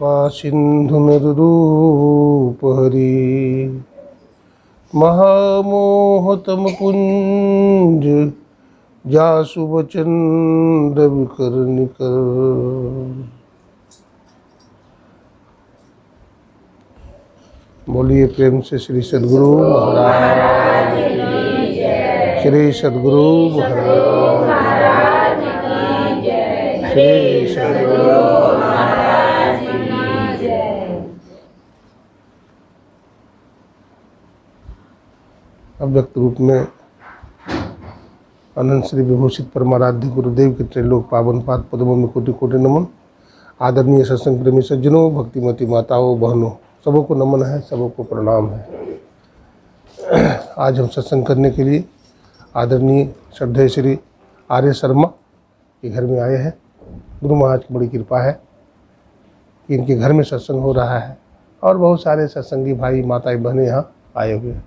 कृपा सिंधु निरूप हरि महामोहतम कुंज जासु वचन रवि कर निकर। बोलिए प्रेम से श्री सद्गुरु महाराज, श्री सद्गुरु महाराज, श्री सद्गुरु महाराज की जय। अव्यक्त रूप में अनंत श्री विभूषित परमाराध्य गुरुदेव के त्रैलोक पावन पाद पद्मों में कोटि कोटि नमन। आदरणीय सत्संग प्रेमी सज्जनों, भक्तिमती माताओं बहनों, सबों को नमन है, सबों को प्रणाम है। आज हम सत्संग करने के लिए आदरणीय श्रद्धेय श्री आर्य शर्मा के घर में आए हैं। गुरु महाराज की बड़ी कृपा है कि इनके घर में सत्संग हो रहा है और बहुत सारे सत्संगी भाई माताएं बहनें यहाँ आए हुए हैं।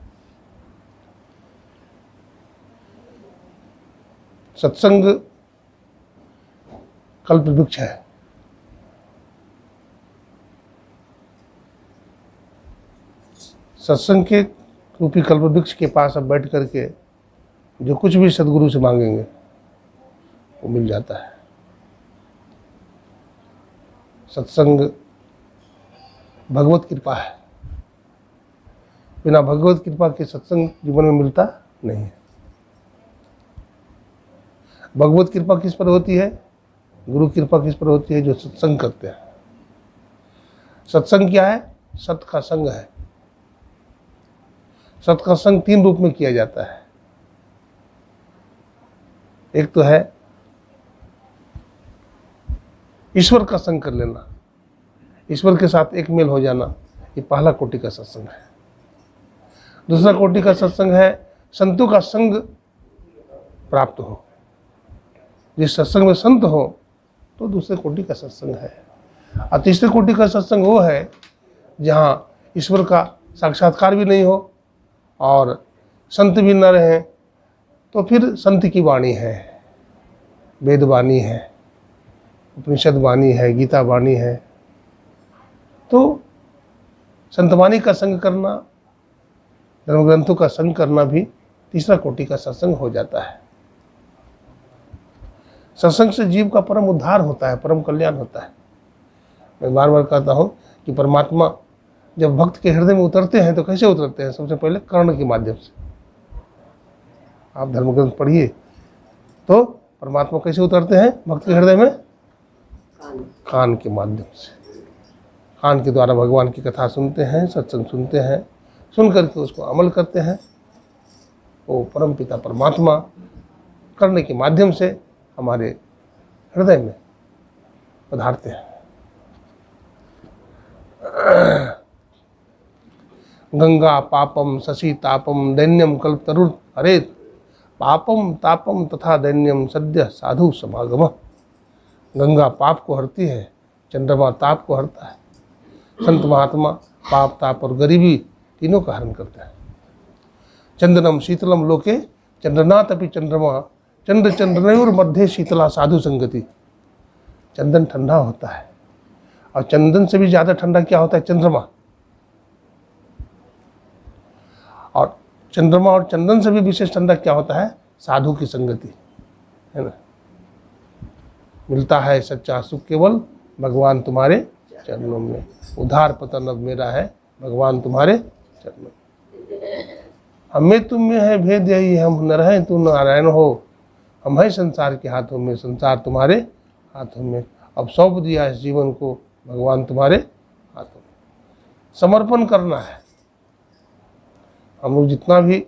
सत्संग कल्प वृक्ष है। सत्संग के रूपी कल्प वृक्ष के पास अब बैठ करके जो कुछ भी सद्गुरु से मांगेंगे वो मिल जाता है। सत्संग भगवत कृपा है। बिना भगवत कृपा के सत्संग जीवन में मिलता नहीं है। भगवत कृपा किस पर होती है? गुरु कृपा किस पर होती है? जो सत्संग करते हैं। सत्संग क्या है? सत का संग है। सत का संग तीन रूप में किया जाता है। एक तो है ईश्वर का संग कर लेना, ईश्वर के साथ एक मेल हो जाना, ये पहला कोटि का सत्संग है। दूसरा कोटि का सत्संग है संतों का संग प्राप्त हो। जिस सत्संग में संत हो तो दूसरे कोटि का सत्संग है। और तीसरे कोटि का सत्संग वो है जहाँ ईश्वर का साक्षात्कार भी नहीं हो और संत भी न रहे, तो फिर संत की वाणी है, वेद वाणी है, उपनिषद वाणी है, गीता वाणी है। तो संतवाणी का संग करना, धर्म ग्रंथों का संग करना भी तीसरा कोटि का सत्संग हो जाता है। सत्संग से जीव का परम उद्धार होता है, परम कल्याण होता है। मैं बार बार कहता हूँ कि परमात्मा जब भक्त के हृदय में उतरते हैं तो कैसे उतरते हैं? सबसे पहले कर्ण के माध्यम से। आप धर्म ग्रंथ पढ़िए तो परमात्मा कैसे उतरते हैं भक्त के हृदय में? कान के माध्यम से। कान के द्वारा भगवान की कथा सुनते हैं, सत्संग सुनते हैं, सुन करके उसको अमल करते हैं। वो परम पिता परमात्मा करने के माध्यम से हमारे हृदय में पधारते हैं। गंगा पापम शशि तापम दैन्यम कल्पतरुर हरेत पापम तापम तथा दैन्यम सद्य साधु समागम। गंगा पाप को हरती है, चंद्रमा ताप को हरता है। संत महात्मा पाप ताप और गरीबी तीनों का हरण करता है। चंदनम शीतलम लोके चंद्रनाथ अपि चंद्रमा चंद्र चंद्रनयोर मध्य शीतला साधु संगति। चंदन ठंडा होता है और चंदन से भी ज़्यादा ठंडा क्या होता है? चंद्रमा। और चंद्रमा और चंदन से भी विशेष ठंडा क्या होता है? साधु की संगति, है ना। मिलता है सच्चा सुख केवल भगवान तुम्हारे चरणों में। उधार पतन अब मेरा है भगवान तुम्हारे चरणों में। हमें तुम में है भेद यही, हम न रहें तू नारायण हो। हम है संसार के हाथों में, संसार तुम्हारे हाथों में। अब सौंप दिया इस जीवन को भगवान तुम्हारे हाथों में। समर्पण करना है। हम लोग जितना भी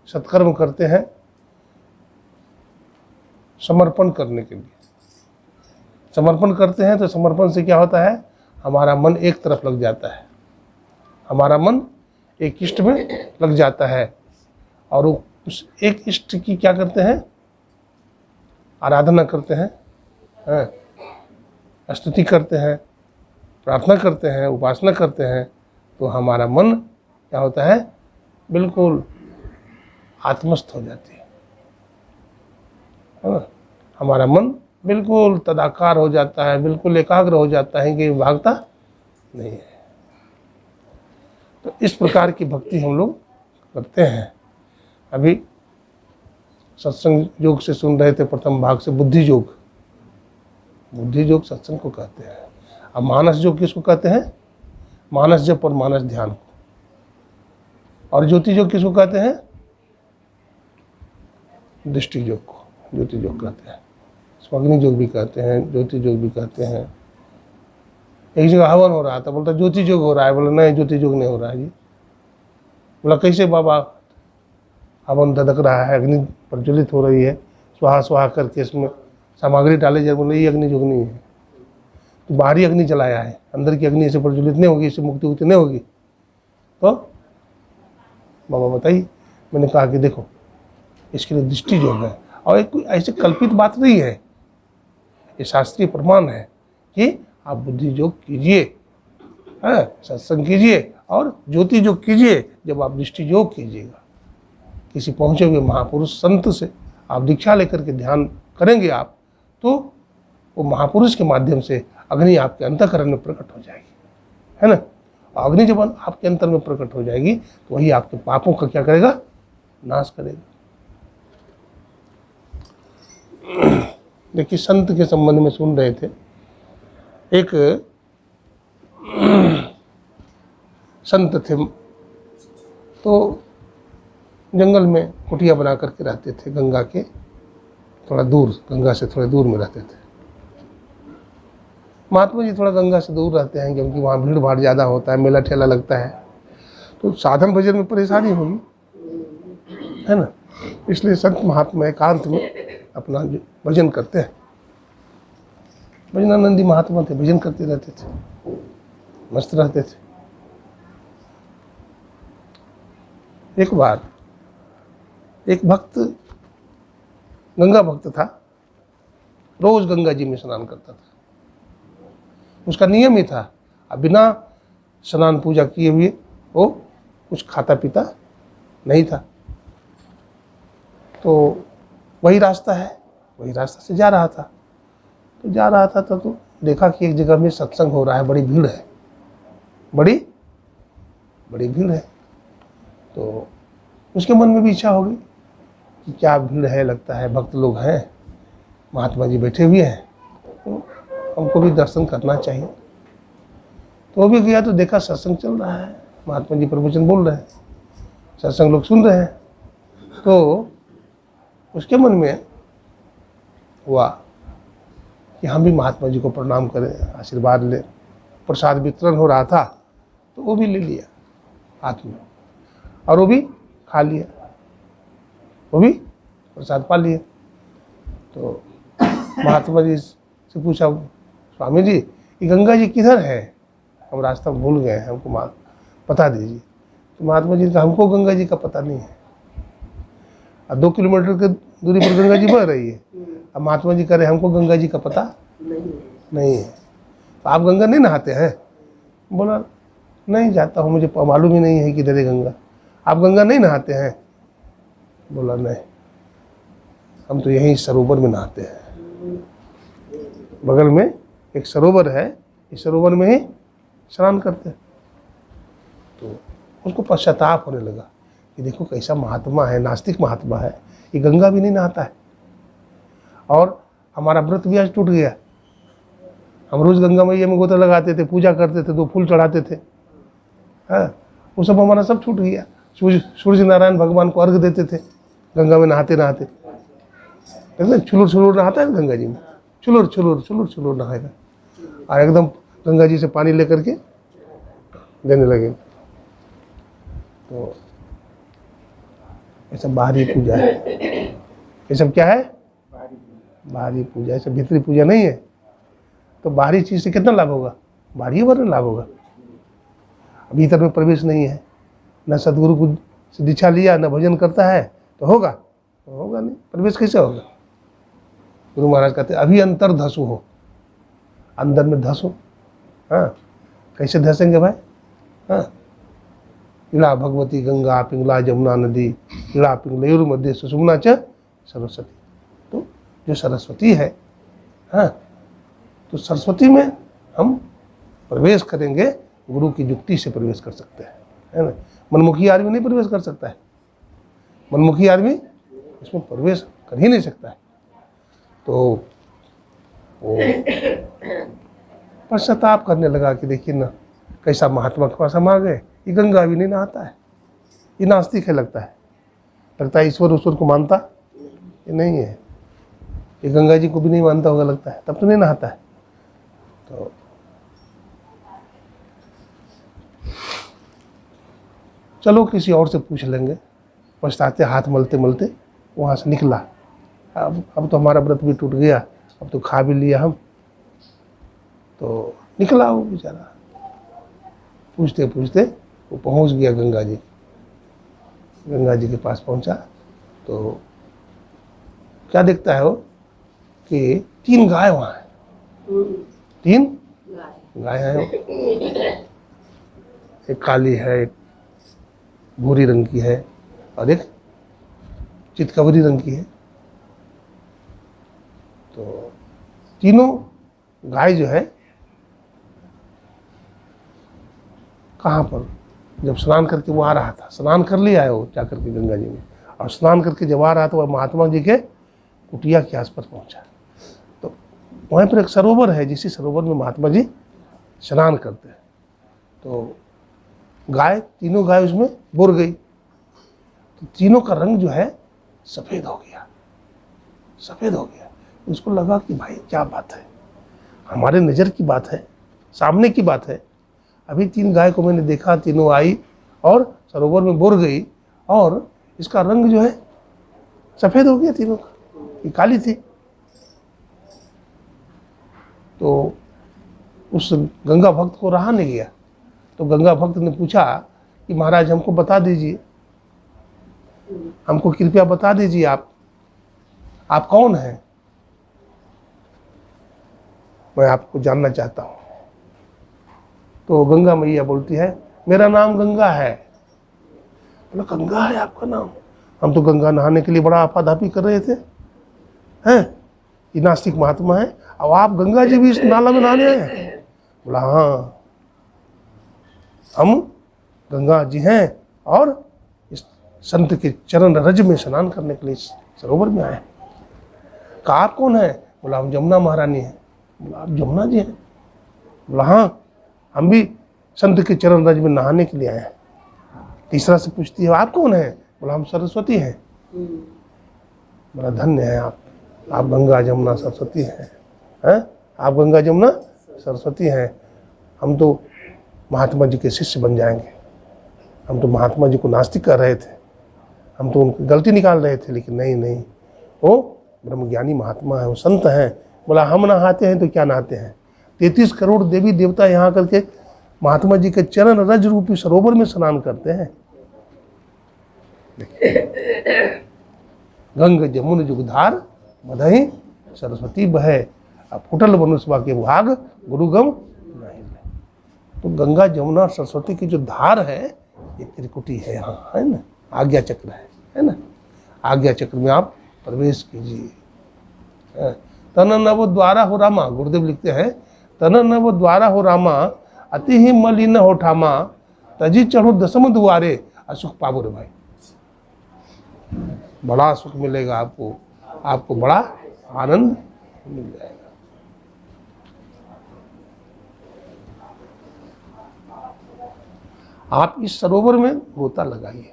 सत्कर्म करते हैं समर्पण करने के लिए समर्पण करते हैं। तो समर्पण से क्या होता है? हमारा मन एक तरफ लग जाता है, हमारा मन एक इष्ट में लग जाता है और उस एक इष्ट की क्या करते हैं? आराधना करते हैं, स्तुति करते हैं, प्रार्थना करते हैं, उपासना करते हैं। तो हमारा मन क्या होता है? बिल्कुल आत्मस्थ हो जाती है ना। हमारा मन बिल्कुल तदाकार हो जाता है, बिल्कुल एकाग्र हो जाता है कि भागता नहीं है। तो इस प्रकार की भक्ति हम लोग करते हैं। अभी सत्संग योग से सुन रहे थे, प्रथम भाग से बुद्धि योग। बुद्धि योग सत्संग को कहते हैं। अब मानस योग किसको कहते हैं? मानस जप और मानस ध्यान को। और ज्योति योग किसको कहते हैं? दृष्टि योग को ज्योति योग कहते हैं। इसको अग्नि योग भी कहते हैं, ज्योति योग भी कहते हैं। एक जगह हवन हो रहा था, बोलता ज्योति योग हो रहा है। बोला नहीं, ज्योति योग नहीं हो रहा है जी। बोला कैसे बाबा? हवन धधक रहा है, अग्नि प्रज्वलित हो रही है, स्वाहा स्वाहा करके इसमें सामग्री डाले जाए। बोले ये अग्नि योग नहीं है, तो बाहरी अग्नि जलाया है, अंदर की अग्नि इसे प्रज्वलित नहीं होगी, इससे मुक्ति उक्ति नहीं होगी। तो बाबा बताइए। मैंने कहा कि देखो, इसके लिए दृष्टि योग है। और एक ऐसे कल्पित बात नहीं है, ये शास्त्रीय प्रमाण है कि आप बुद्धि योग कीजिए, सत्संग कीजिए और ज्योति योग कीजिए। जब आप दृष्टि योग कीजिएगा, किसी पहुँचे हुए महापुरुष संत से आप दीक्षा लेकर के ध्यान करेंगे आप, तो वो महापुरुष के माध्यम से अग्नि आपके अंतःकरण में प्रकट हो जाएगी, है ना। अग्नि जब आपके अंतर में प्रकट हो जाएगी तो वही आपके पापों का क्या करेगा? नाश करेगा। देखिए, संत के संबंध में सुन रहे थे। एक संत थे, तो जंगल में कुटिया बना करके रहते थे, गंगा के थोड़ा दूर, गंगा से थोड़े दूर में रहते थे। महात्मा जी थोड़ा गंगा से दूर रहते हैं क्योंकि वहाँ भीड़ भाड़ ज़्यादा होता है, मेला ठेला लगता है, तो साधन भजन में परेशानी होगी, है ना। इसलिए संत महात्मा एकांत में अपना भजन करते हैं। भजनानंदी महात्मा थे, भजन करते रहते थे, मस्त रहते थे। एक बार एक भक्त, गंगा भक्त था, रोज गंगा जी में स्नान करता था। उसका नियम ही था, अब बिना स्नान पूजा किए हुए वो कुछ खाता पीता नहीं था। तो वही रास्ता है, वही रास्ता से जा रहा था। तो जा रहा था तो देखा कि एक जगह में सत्संग हो रहा है, बड़ी भीड़ है, बड़ी भीड़ है। तो उसके मन में भी इच्छा होगी कि क्या भीड़ है, लगता है भक्त लोग हैं, महात्मा जी बैठे हुए हैं, तो हमको भी दर्शन करना चाहिए। तो वो भी गया, तो देखा सत्संग चल रहा है, महात्मा जी प्रवचन बोल रहे हैं, सत्संग लोग सुन रहे हैं। तो उसके मन में हुआ कि हम भी महात्मा जी को प्रणाम करें, आशीर्वाद लें। प्रसाद वितरण हो रहा था, तो वो भी ले लिया हाथ में और वो भी खा लिया, वो भी प्रसाद पा लिए। तो महात्मा जी से पूछा, स्वामी जी ये गंगा जी किधर है? हम रास्ता भूल गए हैं, हमको पता दीजिए। तो महात्मा जी ने कहा, हमको गंगा जी का पता नहीं है। अब 2 किलोमीटर की दूरी पर गंगा जी बह रही है। अब महात्मा जी कह रहे हमको गंगा जी का पता नहीं है। तो आप गंगा नहीं नहाते हैं? बोला नहीं जाता हूँ, मुझे मालूम ही नहीं है किधर है गंगा। आप गंगा नहीं नहाते हैं? बोला नहीं, हम तो यहीं सरोवर में नहाते हैं, बगल में एक सरोवर है, इस सरोवर में ही स्नान करते हैं। तो उसको पश्चाताप होने लगा कि देखो कैसा महात्मा है, नास्तिक महात्मा है, ये गंगा भी नहीं नहाता है और हमारा व्रत भी आज टूट गया। हम रोज गंगा मैया में गोता लगाते थे, पूजा करते थे, 2 फूल चढ़ाते थे, हाँ, वो सब हमारा सब छूट गया। सूर्य नारायण भगवान को अर्घ देते थे गंगा में नहाते नहाते। एकदम छुलुर छुलुर नहाता है गंगा जी में, छुलुर छुलुर छुलुर छुलुर नहाएगा और एकदम गंगा जी से पानी लेकर के देने लगे। तो ये सब बाहरी पूजा है, ये सब क्या है? बाहरी पूजा, ये सब भीतरी पूजा नहीं है। तो बाहरी चीज़ से कितना लाभ होगा? बाहरी वर्ण लाभ होगा, भीतर में प्रवेश नहीं है। न सदगुरु को से दीक्षा लिया, न भजन करता है, तो होगा? तो होगा नहीं, प्रवेश कैसे होगा? गुरु महाराज कहते अभी अंतर धसु हो, अंदर में धसो। हाँ, कैसे धसेंगे भाई? हाँ, इला भगवती गंगा पिंगला जमुना नदी, इला पिंगलयुर मध्य सुषुम्ना च सरस्वती। तो जो सरस्वती है, हाँ, तो सरस्वती में हम प्रवेश करेंगे गुरु की युक्ति से प्रवेश कर सकते हैं, है ना। मनमुखी आदमी नहीं प्रवेश कर सकता है, मनमुखी आदमी इसमें प्रवेश कर ही नहीं सकता है। तो वो पश्चाताप करने लगा कि देखिए ना कैसा महात्मा के पास हम आ गए, ये गंगा भी नहीं नहाता है, ये नास्तिक है, लगता है ईश्वर ईश्वर को मानता ये नहीं है, ये गंगा जी को भी नहीं मानता होगा लगता है, तब तो नहीं नहाता है। तो चलो किसी और से पूछ लेंगे। पछताते हाथ मलते मलते वहाँ से निकला। अब तो हमारा व्रत भी टूट गया, अब तो खा भी लिया हम, तो निकला वो बेचारा। पूछते पूछते वो पहुँच गया गंगा जी के पास पहुँचा। तो क्या देखता है वो कि 3 गाय वहाँ है, 3 गाय हैं। एक काली है, एक भूरी रंग की है और एक चितकबरी रंग की है। तो तीनों गाय जो है कहाँ पर, जब स्नान करके वो आ रहा था, स्नान कर लिया है वो जाकर के गंगा जी में, और स्नान करके जब आ रहा था वह महात्मा जी के कुटिया के आसपास पहुंचा। तो वहीं पर एक सरोवर है, जिसी सरोवर में महात्मा जी स्नान करते हैं। तो गाय, तीनों गाय उसमें बुर गई। तो तीनों का रंग जो है सफ़ेद हो गया, सफ़ेद हो गया। उसको लगा कि भाई क्या बात है, हमारे नज़र की बात है, सामने की बात है। अभी 3 गाय को मैंने देखा, तीनों आई और सरोवर में बुर गई, और इसका रंग जो है सफ़ेद हो गया तीनों का, ये काली थी। तो उस गंगा भक्त को रहा नहीं गया। तो गंगा भक्त ने पूछा कि महाराज हमको बता दीजिए, हमको कृपया बता दीजिए आप कौन हैं, मैं आपको जानना चाहता हूँ। तो गंगा मैया बोलती है मेरा नाम गंगा है। बोला गंगा है आपका नाम, हम तो गंगा नहाने के लिए बड़ा आपाधापी कर रहे थे, हैं ये नास्तिक महात्मा है, अब आप गंगा जी भी इस नाला में नहाने आए? बोला हाँ, हम गंगा जी हैं और इस संत के चरण रज में स्नान करने के लिए सरोवर में आए। कहा आप कौन है? बोला हम जमुना महारानी हैं। बोला आप जमुना जी हैं? बोला हाँ, हम भी संत के चरण रज में नहाने के लिए आए हैं। तीसरा से पूछती है आप कौन है? बोला हम सरस्वती हैं। बड़ा धन्य है आप गंगा जमुना सरस्वती हैं, आप गंगा जमुना सरस्वती हैं। हम तो महात्मा जी के शिष्य बन जाएंगे। हम तो महात्मा जी को नास्तिक कर रहे थे, हम तो उनकी गलती निकाल रहे थे, लेकिन नहीं, वो ब्रह्मज्ञानी महात्मा है, वो संत हैं। बोला हम नहाते हैं तो क्या नहाते हैं, 33 करोड़ देवी देवता यहाँ करके महात्मा जी के चरण रज रूपी सरोवर में स्नान करते हैं। गंग जमुन जुगधार मदहि सरस्वती बहे, अब फुटल मनुष्य के भाग गुरुगम नहीं। तो गंगा जमुना सरस्वती की जो धार है ये त्रिकुटी है यहाँ, है ना, आज्ञा चक्र है ना। आज्ञा चक्र में आप प्रवेश कीजिए। तन नव द्वारा हो रामा, गुरुदेव लिखते हैं तन नव द्वारा हो रामा, अति ही मलिन हो ठामा, तजी चढ़ो दसम द्वारे असुख पाबो रे भाई। बड़ा सुख मिलेगा आपको बड़ा आनंद मिल जाएगा। आप इस सरोवर में गोता लगाइए।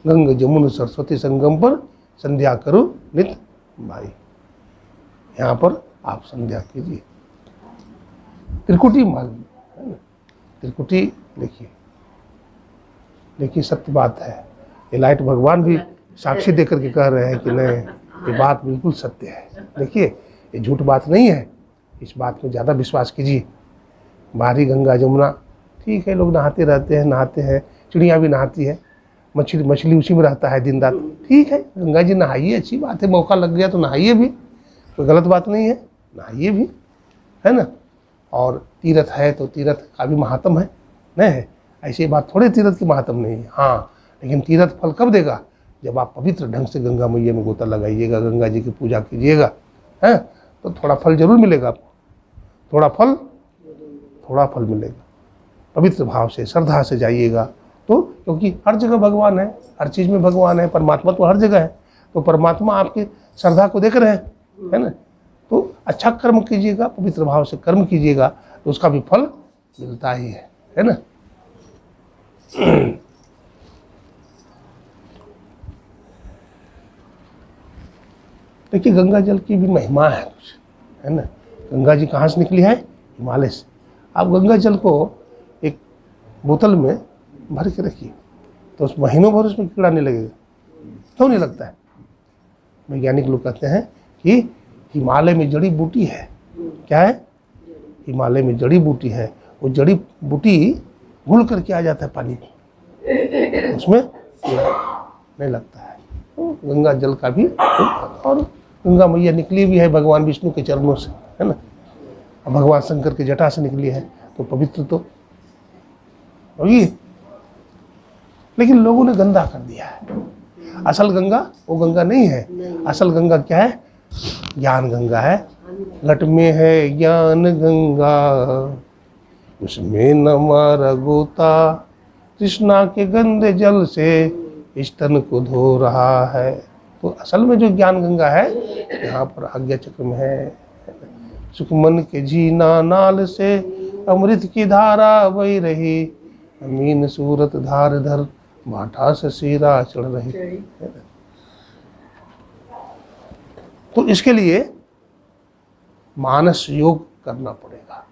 गंगा जमुन सरस्वती संगम पर संध्या करो नित भाई, यहाँ पर आप संध्या कीजिए। त्रिकुटी मालूम है ना, त्रिकुटी देखिए सत्य बात है। ये लाइट भगवान भी साक्षी देकर के कह रहे हैं कि नहीं, ये बात बिल्कुल सत्य है। देखिए ये झूठ बात नहीं है, इस बात में ज़्यादा विश्वास कीजिए। बाहरी गंगा जमुना ठीक है, लोग नहाते रहते हैं, नहाते हैं, चिड़िया भी नहाती है, मछली उसी में रहता है दिन रात, ठीक है। गंगा जी नहाइए, अच्छी बात है, मौका लग गया तो नहाइए भी, कोई गलत बात नहीं है, नहाइए भी, है ना। और तीर्थ है तो तीर्थ का भी महात्म है, नहीं है ऐसी बात थोड़े तीर्थ की महात्म नहीं है। हाँ, लेकिन तीर्थ फल कब देगा? जब आप पवित्र ढंग से गंगा मैया में गोता लगाइएगा, गंगा जी की पूजा कीजिएगा, है तो थोड़ा फल जरूर मिलेगा आपको। थोड़ा फल मिलेगा। पवित्र भाव से, श्रद्धा से जाइएगा तो, क्योंकि हर जगह भगवान है, हर चीज़ में भगवान है, परमात्मा तो हर जगह है। तो परमात्मा आपकी श्रद्धा को देख रहे हैं, है ना। तो अच्छा कर्म कीजिएगा, पवित्र भाव से कर्म कीजिएगा तो उसका भी फल मिलता ही है ना। देखिए गंगा जल की भी महिमा है कुछ, है ना। गंगा जी कहाँ से निकली है? हिमालय से। आप गंगा जल को एक बोतल में भर के रखिए तो उस महीनों भर उसमें कीड़ा नहीं लगेगा। क्यों नहीं लगता है? वैज्ञानिक लोग कहते हैं कि हिमालय में जड़ी बूटी है। क्या है? हिमालय में जड़ी बूटी है। वो जड़ी बूटी घुल करके आ जाता है पानी में, उसमें नहीं लगता है। तो गंगा जल का भी, और गंगा मैया निकली भी है भगवान विष्णु के चरणों से, है ना। भगवान शंकर की जटा से निकली है तो पवित्र तो होगी। लेकिन लोगों ने गंदा कर दिया है। असल गंगा वो गंगा नहीं है। असल गंगा क्या है? ज्ञान गंगा है। घट में है ज्ञान गंगा, उसमें न मारा गोता, कृष्णा के गंदे जल से इस तन को धो रहा है। तो असल में जो ज्ञान गंगा है यहाँ पर आज्ञा चक्र में है। सुखमन के जीना नाल से अमृत की धारा बही रही, अमीन सूरत धार धर भाटा से सीरा चढ़ रही। तो इसके लिए मानस योग करना पड़ेगा,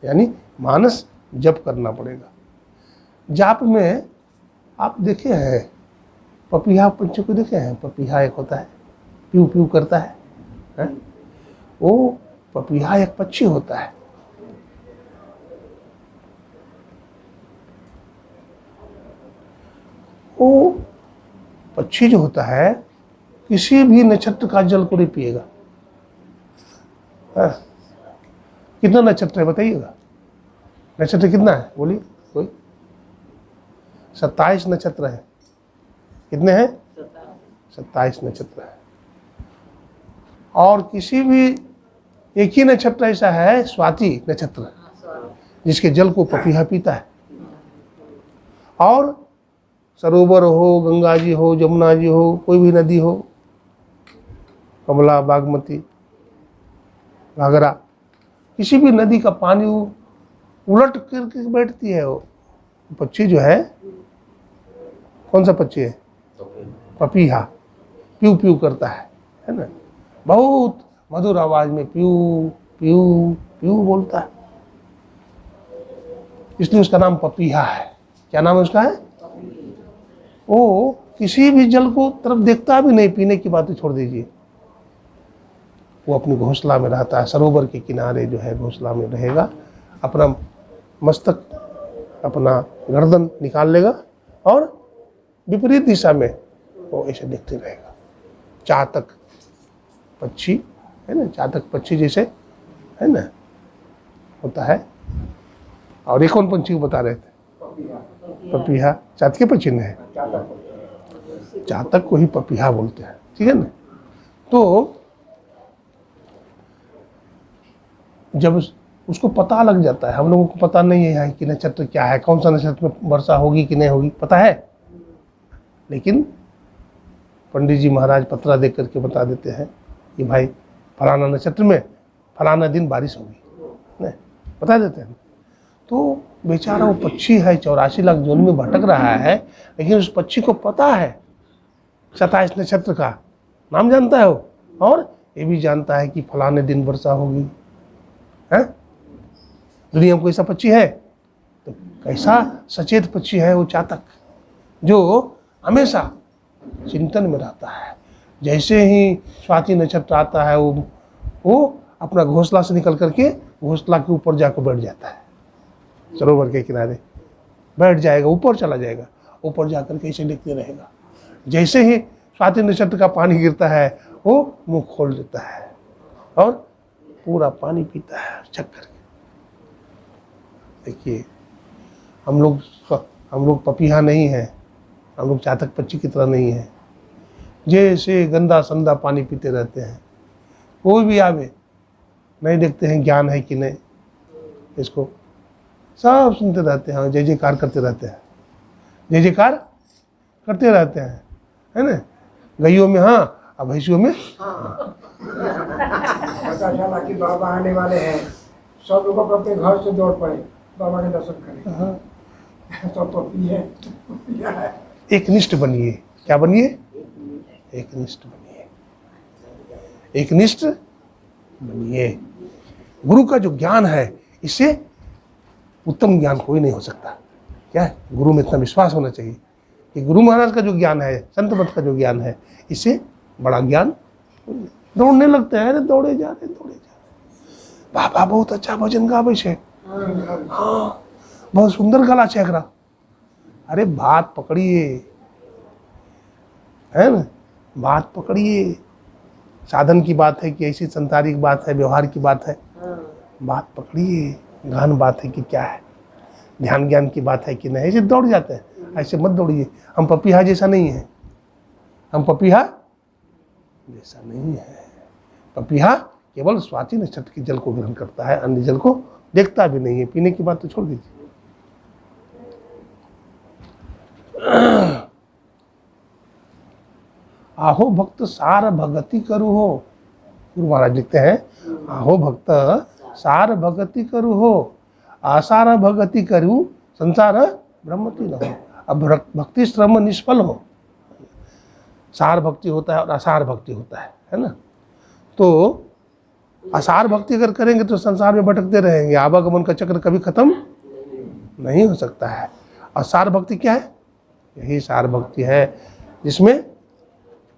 यानी मानस जप करना पड़ेगा। जाप में आप देखे हैं पपीहा पंछी को देखे हैं? पपीहा एक होता है, प्यू प्यू करता है? वो पपीहा एक पक्षी होता है। वो पक्षी जो होता है किसी भी नक्षत्र का जल को नहीं पिएगा। कितना नक्षत्र है बताइएगा? नक्षत्र कितना है बोलिए कोई? 27 नक्षत्र है। कितने हैं? 27 नक्षत्र है। और किसी भी एक ही नक्षत्र ऐसा है, स्वाति नक्षत्र, जिसके जल को पपीहा पीता है। और सरोवर हो, गंगा जी हो, जमुना जी हो, कोई भी नदी हो, कमला, बागमती, घाघरा, किसी भी नदी का पानी उलट करके बैठती है। वो पक्षी जो है, कौन सा पक्षी है? पपीहा। प्यू प्यू करता है ना। बहुत मधुर आवाज में प्यू प्यू प्यू बोलता है, इसलिए उसका नाम पपीहा है। क्या नाम है उसका? है वो किसी भी जल को तरफ देखता भी नहीं, पीने की बातें छोड़ दीजिए। वो अपनी घोंसला में रहता है, सरोवर के किनारे जो है घोंसला में रहेगा, अपना मस्तक, अपना गर्दन निकाल लेगा और विपरीत दिशा में वो ऐसे देखते रहेगा। चातक पक्षी है ना, चातक पक्षी जैसे है ना होता है। और एक कौन पंछी को बता रहे थे? पपीहा। चातक के पक्षी ने है, चातक को ही पपीहा बोलते हैं, ठीक है ना। तो जब उसको पता लग जाता है, हम लोगों को पता नहीं है कि नक्षत्र क्या है, कौन सा नक्षत्र में वर्षा होगी कि नहीं होगी, पता है। लेकिन पंडित जी महाराज पत्रा देख करके बता देते हैं कि भाई फलाना नक्षत्र में फलाना दिन बारिश होगी, नहीं बता देते हैं। तो बेचारा वो पक्षी है 84 लाख जोन में भटक रहा है, लेकिन उस पक्षी को पता है 27 नक्षत्र का नाम जानता है वो, और ये भी जानता है कि फलाने दिन वर्षा होगी। है दुनिया में कोई ऐसा पक्षी है? तो कैसा सचेत पक्षी है वो चातक, जो हमेशा चिंतन में रहता है। जैसे ही स्वाति नक्षत्र आता है वो अपना घोंसला से निकल करके घोंसला के ऊपर जाकर बैठ जाता है, सरोवर के किनारे बैठ जाएगा, ऊपर चला जाएगा, ऊपर जाकर के ऐसे देखते रहेगा। जैसे ही स्वाति नक्षत्र का पानी गिरता है वो मुंह खोल देता है और पूरा पानी पीता है छक करके। देखिए हम लोग पपीहा नहीं है, हम लोग चातक पक्षी की तरह नहीं है, जैसे गंदा संदा पानी पीते रहते हैं। कोई भी आवे नहीं देखते हैं ज्ञान है कि नहीं, इसको सब सुनते रहते हैं, जय जयकार करते रहते हैं, जय जयकार करते रहते हैं, है ना। गईयों में हाँ, अब भैंसियों में पता चला कि बाबा आने वाले हैं, सब लोग अपने घर से दौड़ पड़े बाबा के दर्शन करें। हाँ। तो पपी है। एक निष्ठ बनिए। क्या बनिए? एक निष्ठ बनिए, एक निष्ठ बनिए। गुरु का जो ज्ञान है, इससे उत्तम ज्ञान कोई नहीं हो सकता। क्या है? गुरु में इतना विश्वास होना चाहिए कि गुरु महाराज का जो ज्ञान है, संत मत का जो ज्ञान है, इससे बड़ा ज्ञान। दौड़ने लगते हैं, अरे दौड़े जा रहे, दौड़े जा रहे। बाबा बहुत अच्छा भजन गावे छे, हाँ बहुत सुंदर गला छे एकरा। अरे बात पकड़िए, है ना, बात पकड़िए। साधन की बात है कि ऐसी संसारिक बात है, व्यवहार की बात है, बात पकड़िए। गहन बात है कि क्या है, ध्यान ज्ञान की बात है कि नहीं। ऐसे दौड़ जाते हैं, ऐसे मत दौड़िए। हम पपीहा जैसा नहीं है, हम पपीहा जैसा नहीं है। पपीहा केवल स्वाति नक्षत्र के जल को ग्रहण करता है, अन्य जल को देखता भी नहीं है। पीने की बात तो छोड़ दीजिए। आहो भक्त सार भगति करू हो, गुरु महाराज लिखते हैं, आहो भक्त सार भगति करू हो, आसार भगति करू संसार ब्रह्मति न हो। अब भक्ति श्रम निष्फल हो। सार भक्ति होता है और आसार भक्ति होता है ना। तो आसार भक्ति अगर करेंगे तो संसार में भटकते रहेंगे, आवागमन का चक्र कभी खत्म नहीं हो सकता है। और सार भक्ति क्या है? यही सार भक्ति है जिसमें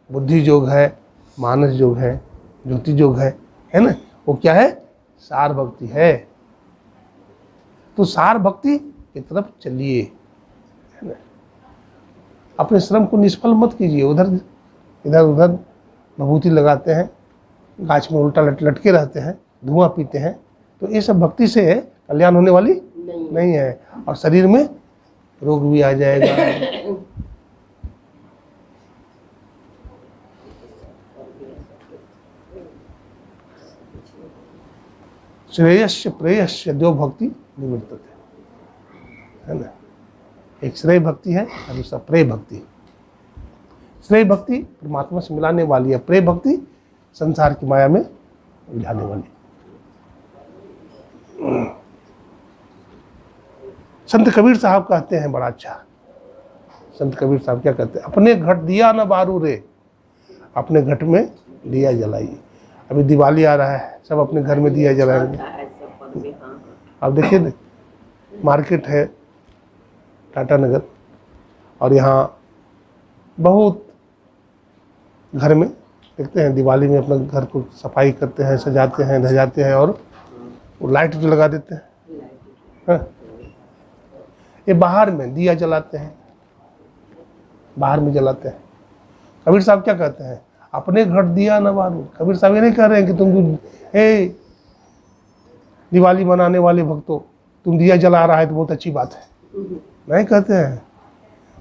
बुद्धि योग है, मानस योग है, ज्योति योग है ना। वो क्या है? सार भक्ति है। तो सार भक्ति की तरफ चलिए, है ना। अपने श्रम को निष्फल मत कीजिए। उधर इधर उधर भभूति लगाते हैं, गाछ में उल्टा लटके रहते हैं, धुआं पीते हैं, तो ये सब भक्ति से कल्याण होने वाली नहीं है। और शरीर में रोग भी आ जाएगा। श्रेयस्य प्रेयस्य दो भक्ति निवर्तते, है ना। एक श्रेय भक्ति है और दूसरा प्रेय भक्ति। श्रेय भक्ति परमात्मा से मिलाने वाली है, प्रेय भक्ति संसार की माया में उलझाने वाली। संत कबीर साहब कहते हैं बड़ा अच्छा, संत कबीर साहब क्या कहते हैं? अपने घट दिया न बारू रे, अपने घट में दिया जलाइए। अभी दिवाली आ रहा है, सब अपने घर में दिया जलाएंगे। अब देखिए मार्केट है टाटा नगर, और यहाँ बहुत घर में देखते हैं दिवाली में अपना घर को सफाई करते हैं, सजाते हैं, धजाते हैं, और वो लाइट जो लगा देते हैं। ये बाहर में दिया जलाते हैं, बाहर में जलाते हैं। कबीर साहब क्या कहते हैं? अपने घर दिया न बारू। कबीर साहब ये नहीं कह रहे हैं कि तुम हे दिवाली मनाने वाले भक्तों, तुम दिया जला रहा है तो बहुत अच्छी बात है, नहीं कहते हैं।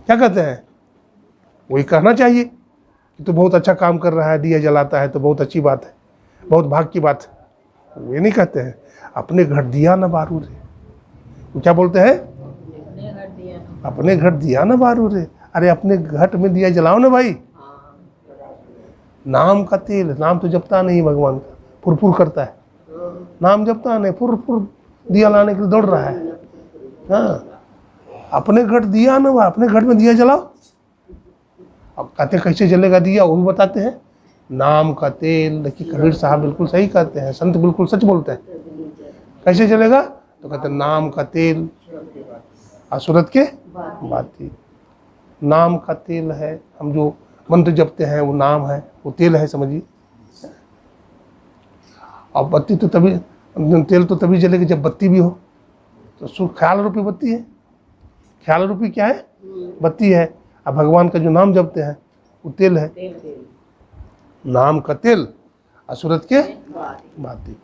क्या कहते हैं? वही कहना चाहिए कि तू बहुत अच्छा काम कर रहा है, दिया जलाता है तो बहुत अच्छी बात है, बहुत भाग की बात है। ये नहीं कहते हैं अपने घर दिया न बारू रे। वो क्या बोलते हैं? अपने घर दिया न बारू रे। अरे अपने घट में दिया जलाओ ना भाई। नाम का तेल, नाम तो जपता नहीं भगवान का, फुरफुर करता है। नाम जपता नहीं, फुरफुर दिया लाने के लिए दौड़ रहा है। हाँ, अपने घट दिया ना, अपने घट में दिया जलाओ। अब कहते कैसे जलेगा दिया, वो भी बताते हैं। नाम का तेल। देखिए कबीर साहब बिल्कुल सही कहते हैं, संत बिल्कुल सच बोलते हैं। कैसे जलेगा? तो कहते हैं नाम का तेल असुरत के बाती। नाम का तेल है, हम जो मंत्र जपते हैं वो नाम है, वो तेल है, समझिए। और बत्ती तो तभी, तेल तो तभी जलेगी जब बत्ती भी हो। तो ख्याल रूपी बत्ती है। ख्याल रूपी क्या है? बत्ती है। अब भगवान का जो नाम जपते हैं वो तेल है। नाम का तेल असुरत के बाती।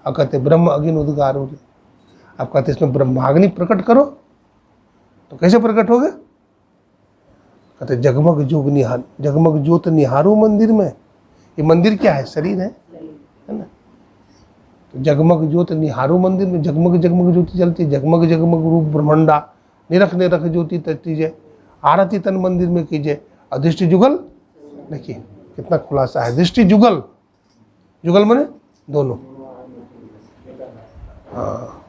अब कहते ब्रह्म अग्नि उद्गार हो गए। अब कहते इसमें ब्रह्माग्नि प्रकट करो, तो कैसे प्रकट होगे? कहते जगमग जोग निहार, जगमग ज्योत निहारो मंदिर में। ये मंदिर क्या है? शरीर है ना। तो जगमग ज्योति निहारो मंदिर में जगमग जगमग ज्योति जलती, जगमग जगमग रूप ब्रह्मंडा, निरख निरख ज्योति ततीजे, आरती तन मंदिर में कीजिए। और दृष्टि जुगल, देखिए कितना खुलासा है। दृष्टि जुगल, जुगल माने दोनों। हाँ,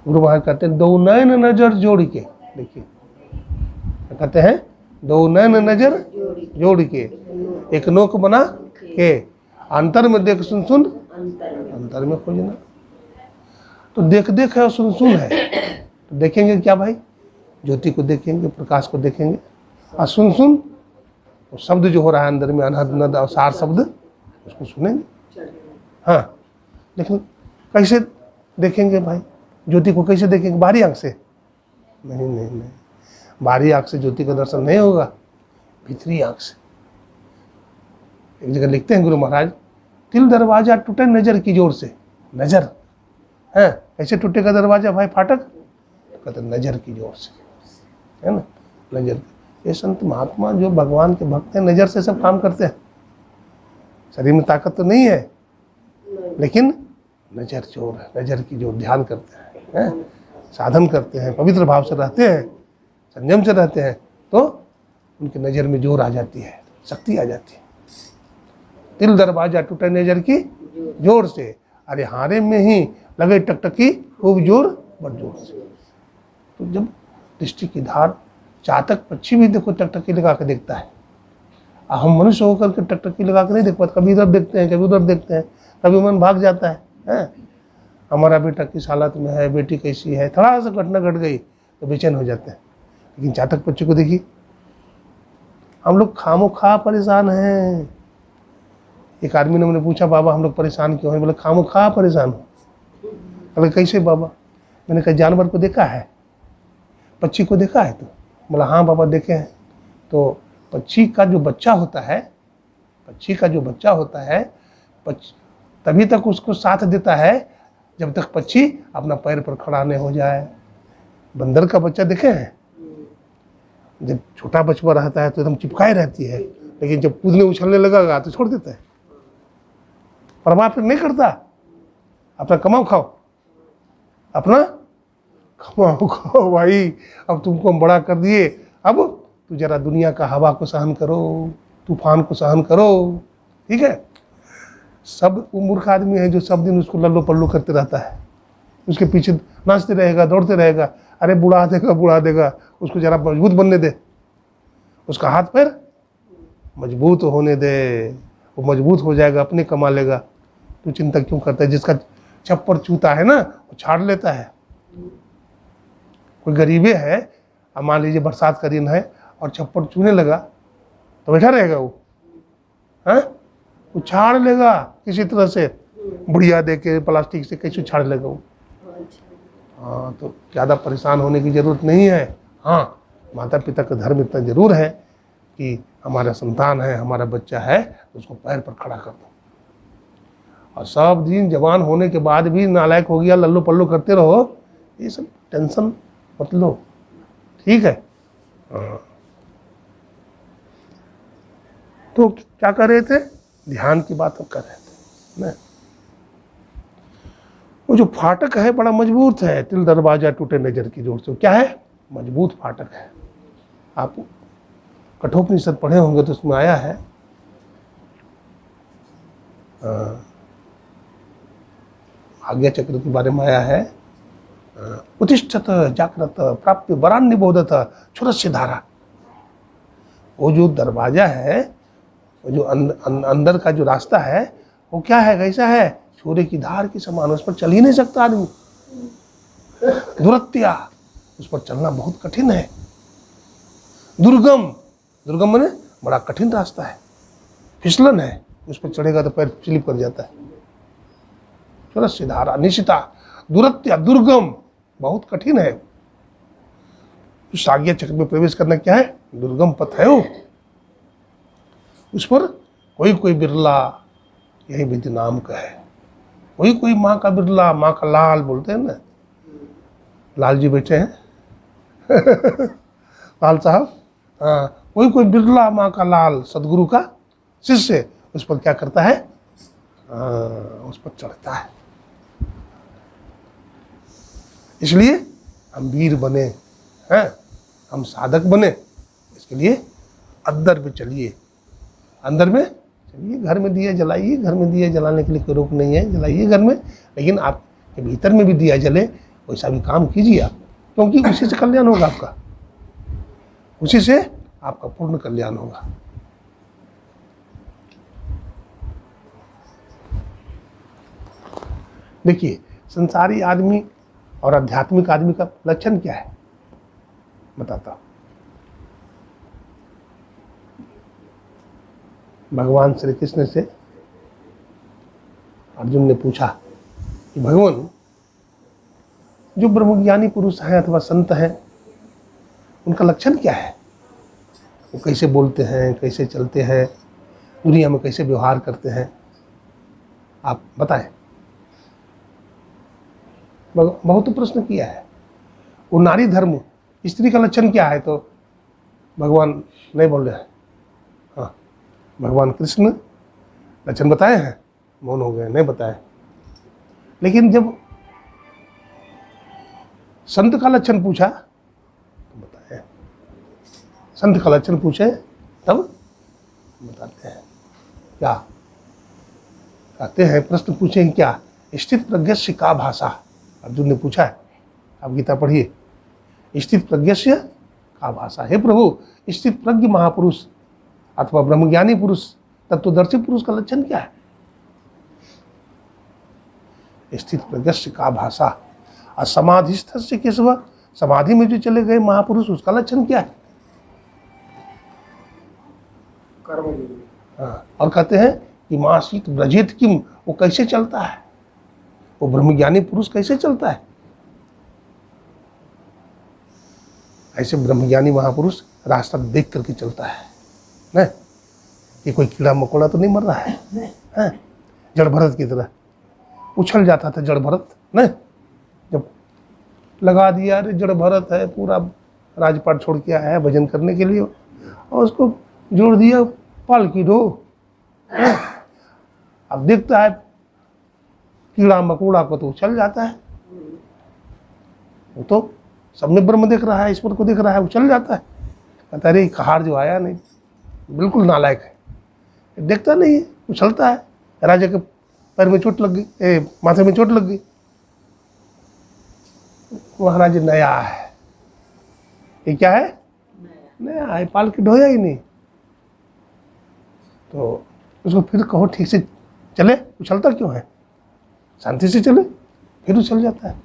गुरु महाराज कहते हैं दो नयन नजर जोड़ के, देखिए कहते हैं दो नयन नजर जोड़ के, एक नोक बना के, अंतर में देख सुन सुन, अंतर में खोजना। तो देख देख है और सुन सुन है, तो देखेंगे क्या भाई? ज्योति को देखेंगे, प्रकाश को देखेंगे, और सुन सुन तो शब्द जो हो रहा है अंदर में, अनहद नद और सार शब्द, उसको सुनेंगे। हाँ, लेकिन कैसे देखेंगे भाई? ज्योति को कैसे देखेंगे? बाहरी आंख से? नहीं नहीं नहीं, बाहरी आंख से ज्योति का दर्शन नहीं होगा, भीतरी आंख से। एक जगह लिखते हैं गुरु महाराज, तिल दरवाजा टूटे नजर की जोर से। नजर है, कैसे टूटेगा दरवाजा भाई फाटक? तो कहते नजर की जोर से, है ना, नजर। ये संत महात्मा जो भगवान के भक्त हैं, नजर से सब काम करते हैं। शरीर में ताकत तो नहीं है, लेकिन नजर जोर है, नजर की जोर, ध्यान करते हैं, साधन करते हैं, पवित्र भाव से रहते हैं, संयम से रहते हैं, तो उनकी नजर में जोर आ जाती है, शक्ति आ जाती है। तिल दरवाजा टूटे नजर की जोर से, अरे हारे में ही लगे टकटकी खूब जोर बड़ जोर से। तो जब दृष्टि की धार, चातक पक्षी भी देखो टकटकी लगा के देखता है, हम मनुष्य होकर के टकटकी लगा के नहीं देख पाते, कभी इधर देखते हैं, कभी उधर देखते हैं, कभी मन भाग जाता है। हमारा बेटा किस हालत में है, बेटी कैसी है, थोड़ा सा घटना घट गई तो बेचैन हो जाते हैं। लेकिन चातक पक्षी को देखिए, हम लोग खामोखा परेशान हैं। एक आदमी ने मुझे पूछा, बाबा हम लोग परेशान क्यों हैं? बोले खामोखा परेशान हो। बोले कैसे बाबा? मैंने कहा जानवर को देखा है, पक्षी को देखा है? तो बोला हाँ बाबा देखे हैं। तो पक्षी का जो बच्चा होता है, पक्षी का जो बच्चा होता है, तभी तक उसको साथ देता है जब तक पक्षी अपना पैर पर खड़ा नहीं हो जाए। बंदर का बच्चा देखे हैं? जब छोटा बचपा रहता है तो एकदम चिपकाए रहती है, लेकिन जब कूदने उछलने लगेगा तो छोड़ देता है, परवाह फिर नहीं करता। अपना कमाओ खाओ, अपना कमाओ खाओ भाई। अब तुमको हम बड़ा कर दिए, अब तू जरा दुनिया का हवा को सहन करो, तूफान को सहन करो, ठीक है। सब वो मूर्ख आदमी है जो सब दिन उसको लल्लो पल्लो करते रहता है, उसके पीछे नाचते रहेगा, दौड़ते रहेगा। अरे बुढ़ा देगा, उसको जरा मजबूत बनने दे, उसका हाथ पैर मजबूत होने दे, वो मजबूत हो जाएगा, अपने कमा लेगा। तू चिंता क्यों करता है? जिसका छप्पर चूता है ना, वो छाड़ लेता है। कोई गरीबे है, अब मान लीजिए बरसात का दिन है और छप्पर चूने लगा तो बैठा रहेगा वो, हैं? वो छाड़ लेगा किसी तरह से, बुढ़िया दे के प्लास्टिक से कैसे छाड़ लेगा वो। हाँ, तो ज़्यादा परेशान होने की ज़रूरत नहीं है। हाँ, माता पिता का धर्म इतना ज़रूर है कि हमारा संतान है, हमारा बच्चा है, तो उसको पैर पर खड़ा कर दो। और सब दिन जवान होने के बाद भी नालायक हो गया, लल्लो पल्लो करते रहो, ये सब टेंशन मत लो, ठीक है। हाँ, तो क्या कर रहे थे? ध्यान की बात कर रहे थे ना। वो जो फाटक है बड़ा मजबूत है, तिल दरवाजा टूटे नजर की जोर से। क्या है? मजबूत फाटक है। आप कठोपनिषद पढ़े होंगे तो उसमें आया है, आज्ञा चक्र के बारे में आया है, उत्तिष्ठत जागृत प्राप्य वरान निबोधत क्षुरस्य धारा। वो जो दरवाजा है, वो जो अंदर का जो रास्ता है, वो क्या है, कैसा है? सूर्य की धार के समान, उस पर चल ही नहीं सकता आदमी। दुरत्या, उस पर चलना बहुत कठिन है। दुर्गम, दुर्गम माने बड़ा कठिन रास्ता है, फिसलन है, उस पर चढ़ेगा तो पैर स्लिप कर जाता है। क्षुरस्य धारा निशिता, दुरत्या, दुर्गम, बहुत कठिन है। उस आज्ञा चक्र में प्रवेश करना क्या है? दुर्गम पथ है वो। उस पर कोई बिरला, यही विधि नाम का है। कोई माँ का बिरला, माँ का लाल बोलते हैं ना, लाल जी बैठे हैं लाल साहब। हाँ, कोई बिरला माँ का लाल, सदगुरु का शिष्य, उस पर क्या करता है? उस पर चढ़ता है। इसलिए हम वीर बने हैं, हम साधक बने, इसके लिए अंदर में चलिए, अंदर में चलिए। घर में दिया जलाइए, घर में दिया जलाने के लिए कोई रोक नहीं है, जलाइए घर में, लेकिन आपके भीतर में भी दिया जले, वैसा भी काम कीजिए आप, क्योंकि उसी से कल्याण होगा आपका, उसी से आपका पूर्ण कल्याण होगा। देखिए, संसारी आदमी और आध्यात्मिक आदमी का लक्षण क्या है, बताता हूं। भगवान श्री कृष्ण से अर्जुन ने पूछा कि भगवान, जो ब्रह्मज्ञानी पुरुष हैं अथवा संत हैं, उनका लक्षण क्या है? वो कैसे बोलते हैं, कैसे चलते हैं, दुनिया में कैसे व्यवहार करते हैं, आप बताएं। बहुत प्रश्न किया है। वो नारी धर्म, स्त्री का लक्षण क्या है, तो भगवान नहीं बोल रहे हैं। हाँ, भगवान कृष्ण लक्षण बताए हैं, मौन हो गए, नहीं बताए। लेकिन जब संत का लक्षण पूछा तो बताए, संत का लक्षण पूछे तब बताते हैं। क्या कहते हैं? प्रश्न पूछे क्या? स्थित प्रज्ञस्य का भाषा, अर्जुन ने पूछा है। आप गीता पढ़िए। स्थित प्रज्ञस्य का भाषा, हे प्रभु, स्थित प्रज्ञ महापुरुष अथवा ब्रह्मज्ञानी पुरुष, तत्वदर्शी पुरुष का लक्षण क्या है? स्थित प्रज्ञस्य का भाषा, असमाधिस्थ से केशव, समाधि में जो चले गए महापुरुष, उसका लक्षण क्या है? कर्म योगी। हाँ, और कहते हैं कि मासीत ब्रजेत किम, वो कैसे चलता है, वो ब्रह्मज्ञानी पुरुष कैसे चलता है? ऐसे ब्रह्मज्ञानी महापुरुष रास्ता देख करके चलता है न, ये कोई कीड़ा मकोड़ा तो नहीं मर रहा है, जड़ भरत की तरह उछल जाता था जड़ भरत न, जब लगा दिया अरे जड़ भरत है, पूरा राजपाट छोड़ के आया है भजन करने के लिए, और उसको जोड़ दिया पालकी ढो। अब देखता है कीड़ा मकोड़ा को तो उछल जाता है, वो तो सब में ब्रह्म देख रहा है, ईश्वर को देख रहा है, उछल जाता है। कहता अरे कहाड़ जो आया नहीं, बिल्कुल नालायक है, देखता नहीं है, उछलता है। राजा के पैर में चोट लग गई, माथे में चोट लग गई, महाराज नया है, ये क्या है? नया है, पाल के ढोया ही नहीं। तो उसको फिर कहो ठीक से चले, उछलता क्यों है, शांति से चले, फिर उछल जाता है।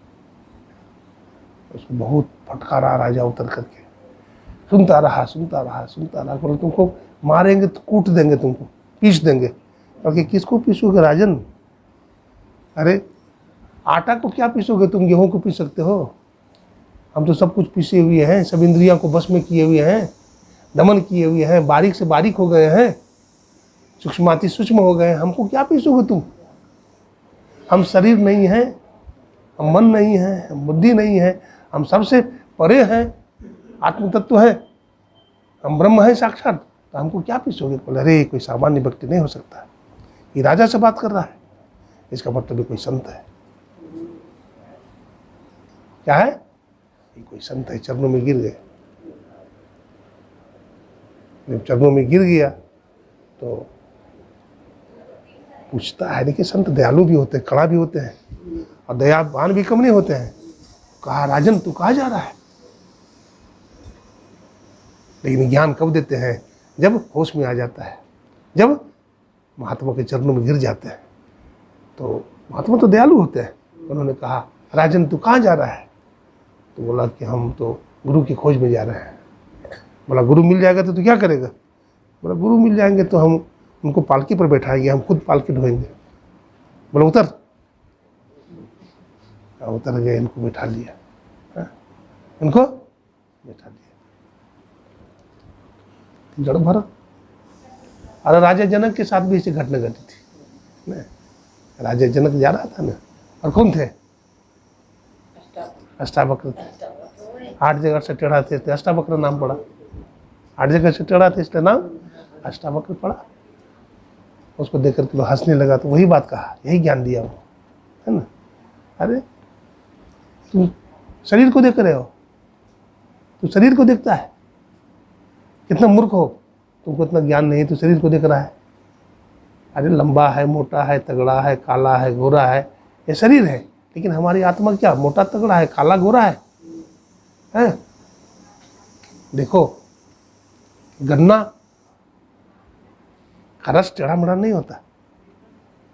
उसको बहुत फटकारा राजा उतर करके, सुनता रहा सुनता रहा सुनता रहा, बोले तुमको मारेंगे तो कूट देंगे, तुमको पीस देंगे। क्योंकि किसको पीसोगे राजन? अरे आटा को क्या पीसोगे तुम, गेहूं को पीस सकते हो? हम तो सब कुछ पीसे हुए हैं, सब इंद्रियों को बस में किए हुए हैं, दमन किए हुए हैं, बारीक से बारीक हो गए हैं, सूक्ष्माति सूक्ष्म हो गए हैं, हमको क्या पीसोगे तुम? हम शरीर नहीं है, हम मन नहीं है, हम बुद्धि नहीं है, हम सबसे परे हैं, आत्म तत्व है, हम ब्रह्म है साक्षात, तो हमको क्या पीसोगे? बोले अरे कोई सामान्य व्यक्ति नहीं हो सकता, ये राजा से बात कर रहा है, इसका मतलब कोई संत है। क्या है? ये कोई संत है, चरणों में गिर गए। जब चरणों में गिर गया तो पूछता है, देखिए संत दयालु भी होते हैं, कड़ा भी होते हैं, और दयावान भी कम नहीं होते हैं। कहा राजन तू कहाँ जा रहा है? लेकिन ज्ञान कब देते हैं? जब होश में आ जाता है, जब महात्मा के चरणों में गिर जाते हैं। तो महात्मा तो दयालु होते हैं। उन्होंने कहा राजन तू कहाँ जा रहा है? तो बोला कि हम तो गुरु की खोज में जा रहे हैं। बोला गुरु मिल जाएगा तो तू क्या करेगा? बोला गुरु मिल जाएंगे तो हम उनको पालकी पर बैठाएंगे, हम खुद पालकी ढोएंगे। बोला उतर। उतर गए, इनको बैठा लिया, इनको बैठा लिया। जड़ भरत। अरे राजा जनक के साथ भी ऐसी घटना घटी थी ना। राजा जनक जा रहा था ना, और कौन थे? अष्टावक्र थे। 8 जगह से टेढ़ा थे, अष्टावक्र नाम पड़ा। 8 जगह से टेढ़ा थे, इसलिए नाम अष्टावक्र पड़ा। उसको देख करके हंसने लगा, तो वही बात कहा, यही ज्ञान दिया वो, है ना। अरे तुम शरीर को देख रहे हो, तू शरीर को देखता है। कितना मूर्ख हो, तुमको इतना ज्ञान नहीं, तो शरीर को देख रहा है। अरे लंबा है, मोटा है, तगड़ा है, काला है, गोरा है, ये शरीर है। लेकिन हमारी आत्मा क्या मोटा तगड़ा है, काला गोरा है, हैं? देखो गन्ना का रस टेढ़ा मेढ़ा नहीं होता।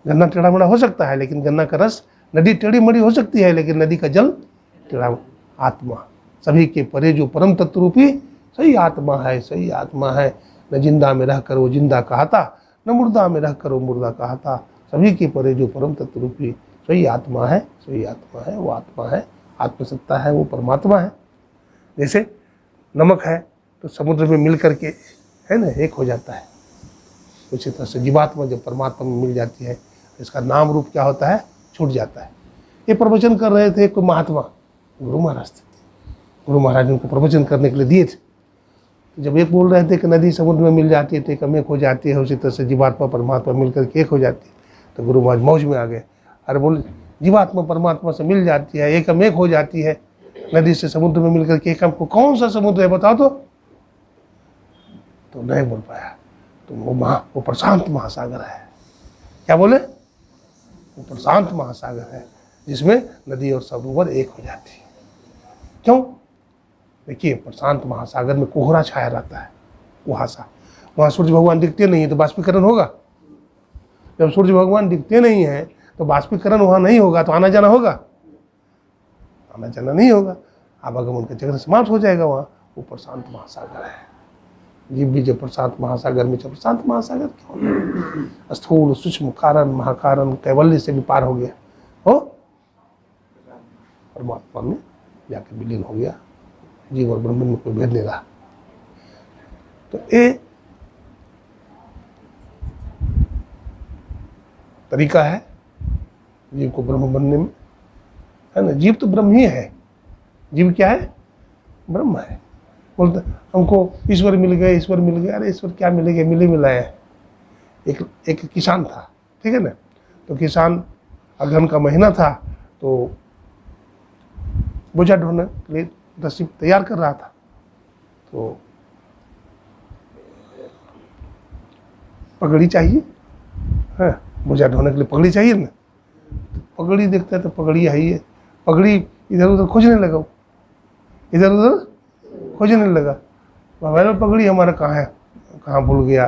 गन्ना टेढ़ा मेढ़ा हो सकता है, लेकिन गन्ना का रस, नदी टेढ़ी मेढ़ी हो सकती है, लेकिन नदी का जल टेढ़ा। आत्मा सभी के परे जो परम तत्व रूपी सही आत्मा है, सही आत्मा है। न जिंदा में रह कर वो जिंदा कहता, न मुर्दा में रह कर वो मुर्दा कहता। सभी के परे जो परम तत्व रूपी सही आत्मा है, सही आत्मा है, वो आत्मा है, आत्मसत्ता है, वो परमात्मा है। जैसे नमक है तो समुद्र में मिल करके है ना एक हो जाता है, उसी तरह से जीवात्मा जब परमात्मा में मिल जाती है इसका नाम रूप क्या होता है, छूट जाता है। ये प्रवचन कर रहे थे कोई महात्मा, गुरु महाराज थे। गुरु महाराज उनको प्रवचन करने के लिए दिए थे। जब एक बोल रहे थे कि नदी समुद्र में मिल जाती है तो एक एक हो जाती है, उसी तरह से जीवात्मा परमात्मा मिलकर के एक हो जाती है। तो गुरु महाराज मौज में आ गए। अरे बोले जीवात्मा परमात्मा से मिल जाती है, एक हो जाती है, नदी से समुद्र में मिलकर के एक हमको कौन सा समुद्र है बताओ तो नहीं बोल पाया। तो वो प्रशांत महासागर है। क्या बोले? वो प्रशांत महासागर है जिसमें नदी और सरोवर एक हो जाती है। क्यों? देखिए प्रशांत महासागर में कोहरा छाया रहता है, कुहासा। वहाँ सूर्य भगवान दिखते नहीं है तो बाष्पीकरण होगा। जब सूर्य भगवान दिखते नहीं है तो बाष्पीकरण वहाँ नहीं होगा, तो आना जाना होगा? आना जाना नहीं होगा, आवागमन का चक्र समाप्त हो जाएगा। वहाँ वो प्रशांत महासागर है। जीव भी जब प्रशांत महासागर में, प्रशांत महासागर क्यों? स्थूल सूक्ष्म कारण महाकारण कैवल्य से भी पार हो गया, हो परमात्मा में जाके विलीन हो गया। जीव और ब्रह्म में कोई भेद नहीं रहा। तो ये तरीका है जीव को ब्रह्म बनने में, है ना। जीव तो ब्रह्म ही है। जीव क्या है? ब्रह्म है। बोलते हमको ईश्वर मिल गए, ईश्वर मिल गए। अरे ईश्वर क्या मिलेंगे, मिले मिलाए हैं। एक किसान था, ठीक है ना। तो किसान अगहन का महीना था, तो बोझा ढोने के लिए रस्सी तैयार कर रहा था। तो पगड़ी चाहिए, है बोझा ढोने के लिए पगड़ी चाहिए ना। तो पगड़ी देखता है तो पगड़ी है ही है। पगड़ी इधर उधर खोजने लगा, इधर उधर खोजने लगा। बाबा पगड़ी हमारा कहाँ है, कहाँ भूल गया,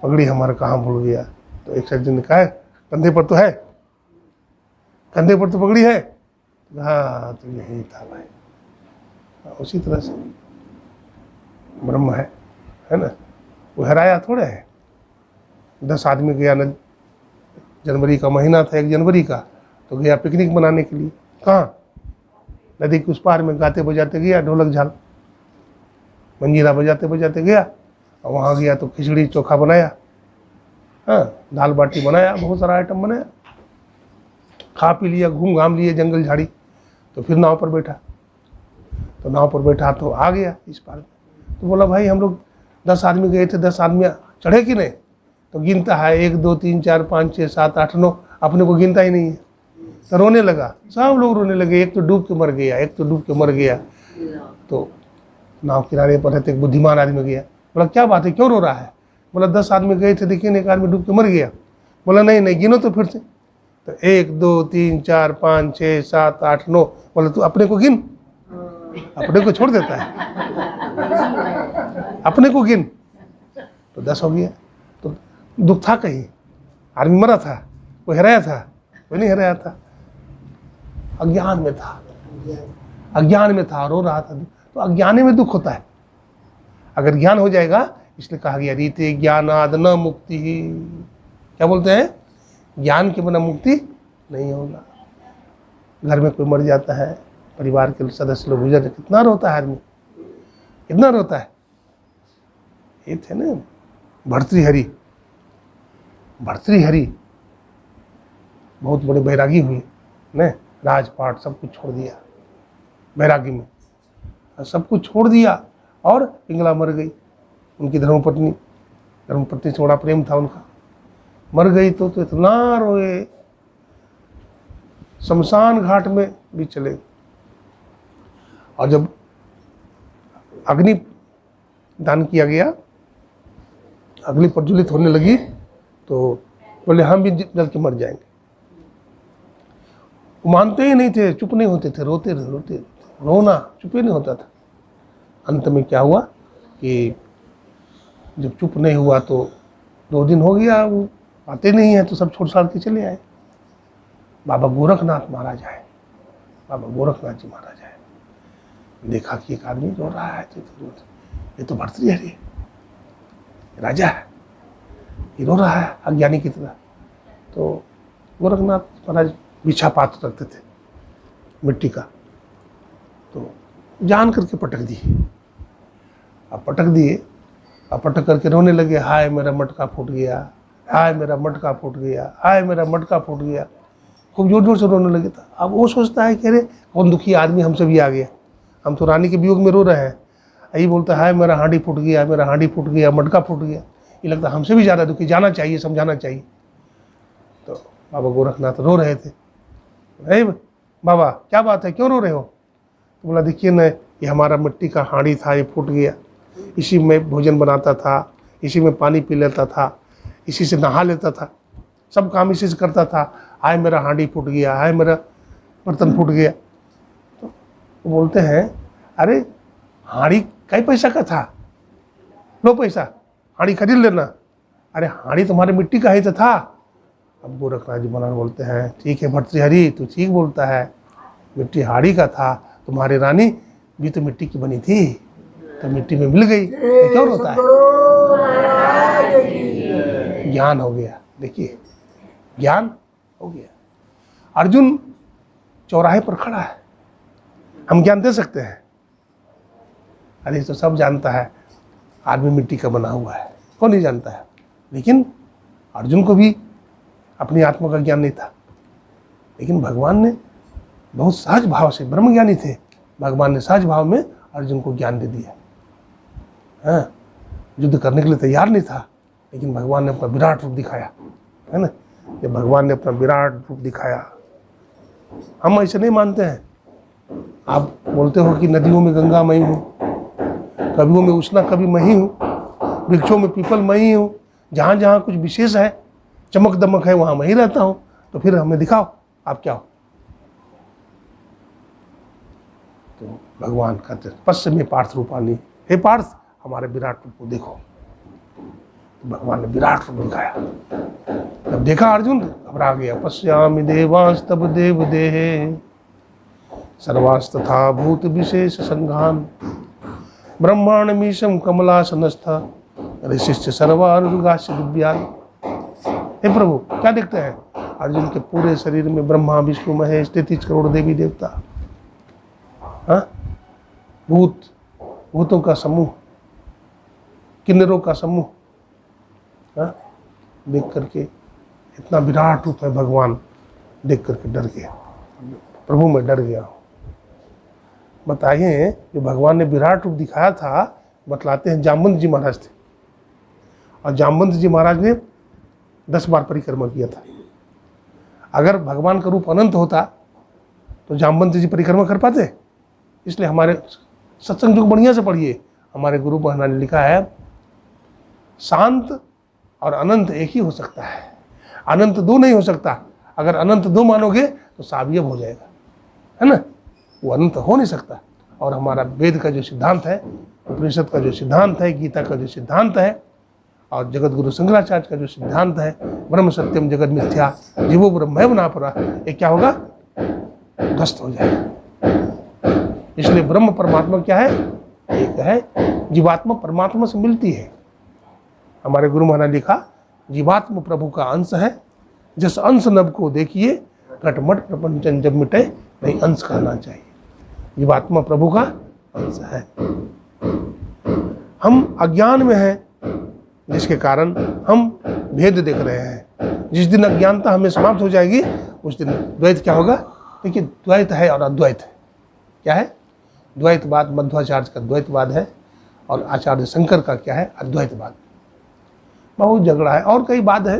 पगड़ी हमारा कहाँ भूल गया। तो एक सज्जन ने कहा कंधे पर तो है, कंधे पर तो पगड़ी है। हाँ तो यही था भाई। उसी तरह से ब्रह्म है ना। वो हराया थोड़े है। 10 आदमी गया न, जनवरी का महीना था, 1 जनवरी का, तो गया पिकनिक मनाने के लिए। कहाँ? नदी के उस पार में गाते बजाते गया, ढोलक झाल मंजीरा बजाते बजाते गया। और वहाँ गया तो खिचड़ी चोखा बनाया, हाँ दाल बाटी बनाया, बहुत सारा आइटम बनाया, खा पी लिया, घूम घाम लिए जंगल झाड़ी। तो फिर नाव पर बैठा, तो नाव पर बैठा तो आ गया इस पार में। तो बोला भाई हम लोग 10 आदमी गए थे, 10 आदमी चढ़े कि नहीं? तो गिनता है 1 2 3 4 5 6 7 8 9, अपने को गिनता ही नहीं है। तो रोने लगा, सब लोग रोने लगे। एक तो डूब के मर गया, एक तो डूब के मर गया। तो नाव किनारे पर रहते एक बुद्धिमान आदमी गया, बोला क्या बात है, क्यों रो रहा है? बोला 10 आदमी गए थे, देखिए एक आदमी डूब के मर गया। बोला नहीं नहीं गिनो तो फिर से। तो 1 2 3 4 5 6 7 8 9। बोला तू अपने को गिन, अपने को छोड़ देता है, अपने को गिन। तो 10 हो गया। तो दुख था कहीं, आदमी मरा था, कोई हराया था? कोई नहीं हराया था। अज्ञान में था, अज्ञान में था, रो रहा था। तो अज्ञान में दुख होता है। अगर ज्ञान हो जाएगा, इसलिए कहा गया रीते ज्ञानाद न मुक्ति ही। क्या बोलते हैं? ज्ञान के बिना मुक्ति नहीं होगा। घर में कोई मर जाता है, परिवार के सदस्य लोग गुजर, कितना रोता है आदमी, कितना रोता है। ये थे ना भर्तृहरि, भर्तृहरि बहुत बड़े बैरागी हुए ने, राजपाट सब कुछ छोड़ दिया बैरागी में, सब कुछ छोड़ दिया। और पिंगला मर गई, उनकी धर्मपत्नी से बड़ा प्रेम था उनका, मर गई। तो इतना रोए, शमशान घाट में भी चले, और जब अग्नि दान किया गया, अग्नि प्रज्वलित होने लगी, तो बोले हम भी जल के मर जाएंगे। वो मानते ही नहीं थे, चुप नहीं होते थे, रोते रोते, रोना चुप ही नहीं होता था। अंत में क्या हुआ कि जब चुप नहीं हुआ तो 2 दिन हो गया, वो आते नहीं है, तो सब छोड़ छाड़ के चले आए। बाबा गोरखनाथ महाराज आए, बाबा गोरखनाथ जी महाराज आए, देखा कि एक आदमी रो रहा है, ये तो भर्तृहरि राजा है, ये रो रहा है अज्ञानी की तरह। तो गोरखनाथ महाराज बिछा पात्र रखते थे मिट्टी का, तो जान करके पटक दिए। अब पटक दिए, अब पटक करके रोने लगे, हाय मेरा मटका फूट गया, हाय मेरा मटका फूट गया, हाय मेरा मटका फूट गया। खूब जोर जोर से रोने लगे था। अब वो सोचता है कि अरे कौन दुखी आदमी हमसे भी आ गया, हम तो रानी के वियोग में रो रहे हैं, यही बोलता है हाय मेरा हांडी फूट गया, मेरा हांडी फूट गया, मटका फूट गया। ये लगता है हमसे भी ज़्यादा दुखी, जाना चाहिए, समझाना चाहिए। तो बाबा गोरखनाथ रो रहे थे। अरे बाबा क्या बात है, क्यों रो रहे हो? तो बोला देखिए न, ये हमारा मिट्टी का हांडी था, ये फूट गया, इसी में भोजन बनाता था, इसी में पानी पी लेता था, इसी से नहा लेता था, सब काम इसी से करता था। हाय मेरा हांडी फूट गया, हाय मेरा बर्तन फूट गया। तो वो बोलते हैं अरे हांडी कई पैसा का था, लो पैसा हांडी खरीद लेना। अरे हांडी तुम्हारे मिट्टी का ही तो था। अब गोरखनाथ जी महाराज बोलते हैं ठीक है भर्तृहरि, तू ठीक बोलता है, मिट्टी हांडी का था, तुम्हारी रानी भी तो मिट्टी की बनी थी, तो मिट्टी में मिल गई, तो क्यों रोता है? ज्ञान हो गया। देखिए ज्ञान हो गया। अर्जुन चौराहे पर खड़ा है, हम ज्ञान दे सकते हैं? अरे तो सब जानता है आदमी मिट्टी का बना हुआ है, कौन नहीं जानता है। लेकिन अर्जुन को भी अपनी आत्मा का ज्ञान नहीं था, लेकिन भगवान ने बहुत सहज भाव से, ब्रह्म ज्ञानी थे, भगवान ने सहज भाव में अर्जुन को ज्ञान दे दिया। हाँ, युद्ध करने के लिए तैयार नहीं था, लेकिन भगवान ने अपना विराट रूप दिखाया, है ना। जब भगवान ने अपना विराट रूप दिखाया, हम ऐसे नहीं मानते हैं। आप बोलते हो कि नदियों में गंगा मैं हूँ, कवियों में उष्णा कवि मैं ही हूँ, वृक्षों में पीपल मैं ही हूँ, जहाँ जहाँ कुछ विशेष है, चमक दमक है, वहाँ मैं ही रहता हूँ। तो फिर हमें दिखाओ आप क्या हो। तो भगवान कहते पश्चिम में पार्थ रूपानी, हे पार्थ हमारे विराट रूप को देखो। तो भगवान ने विराट रूप दिखाया। जब देखा अर्जुन घबरा गया। पश्यामि देवांस तब देव देहे सर्वांस तथा भूत विशेष संघान ब्रह्मांड मीशम कमलासनस्थ ऋषिश्च सर्वानुगास्य दिव्यान। हे प्रभु क्या देखते हैं? अर्जुन के पूरे शरीर में ब्रह्मा विष्णु महेश 33 करोड़ देवी देवता, हाँ, भूतों का समूह, किन्नरों का समूह, हाँ, देख करके इतना विराट रूप है भगवान, देख करके डर गया। प्रभु मैं डर गया हूँ। बताइए जो भगवान ने विराट रूप दिखाया था, बतलाते हैं जामवंत जी महाराज थे, और जामवंत जी महाराज ने 10 बार परिक्रमा किया था। अगर भगवान का रूप अनंत होता तो जामवंत जी परिक्रमा कर पाते? इसलिए हमारे सत्संग जो बढ़िया से पढ़िए, हमारे गुरु महाराज ने लिखा है शांत और अनंत एक ही हो सकता है, अनंत 2 नहीं हो सकता। अगर अनंत 2 मानोगे तो सावयव हो जाएगा, है ना, वो अनंत हो नहीं सकता। और हमारा वेद का जो सिद्धांत है, उपनिषद का जो सिद्धांत है, गीता का जो सिद्धांत है, और जगत गुरु शंकराचार्य का जो सिद्धांत है, ब्रह्म सत्यम जगत मिथ्या जीवो ब्रह्मैव नापरा, ये क्या होगा? ध्वस्त हो जाएगा। इसलिए ब्रह्म परमात्मा क्या है? एक है। जीवात्मा परमात्मा से मिलती है। हमारे गुरु महाराज ने लिखा जीवात्मा प्रभु का अंश है, जिस अंश नभ को देखिए घटमट प्रपंचन जब मिटे नहीं अंश कहना चाहिए। जीवात्मा प्रभु का अंश है। हम अज्ञान में हैं, जिसके कारण हम भेद देख रहे हैं। जिस दिन अज्ञानता हमें समाप्त हो जाएगी उस दिन द्वैत क्या होगा? देखिए द्वैत है और अद्वैत है। क्या है? द्वैतवाद मध्वाचार्य का द्वैतवाद है, और आचार्य शंकर का क्या है? अद्वैतवाद। बहुत झगड़ा है, और कई बात है,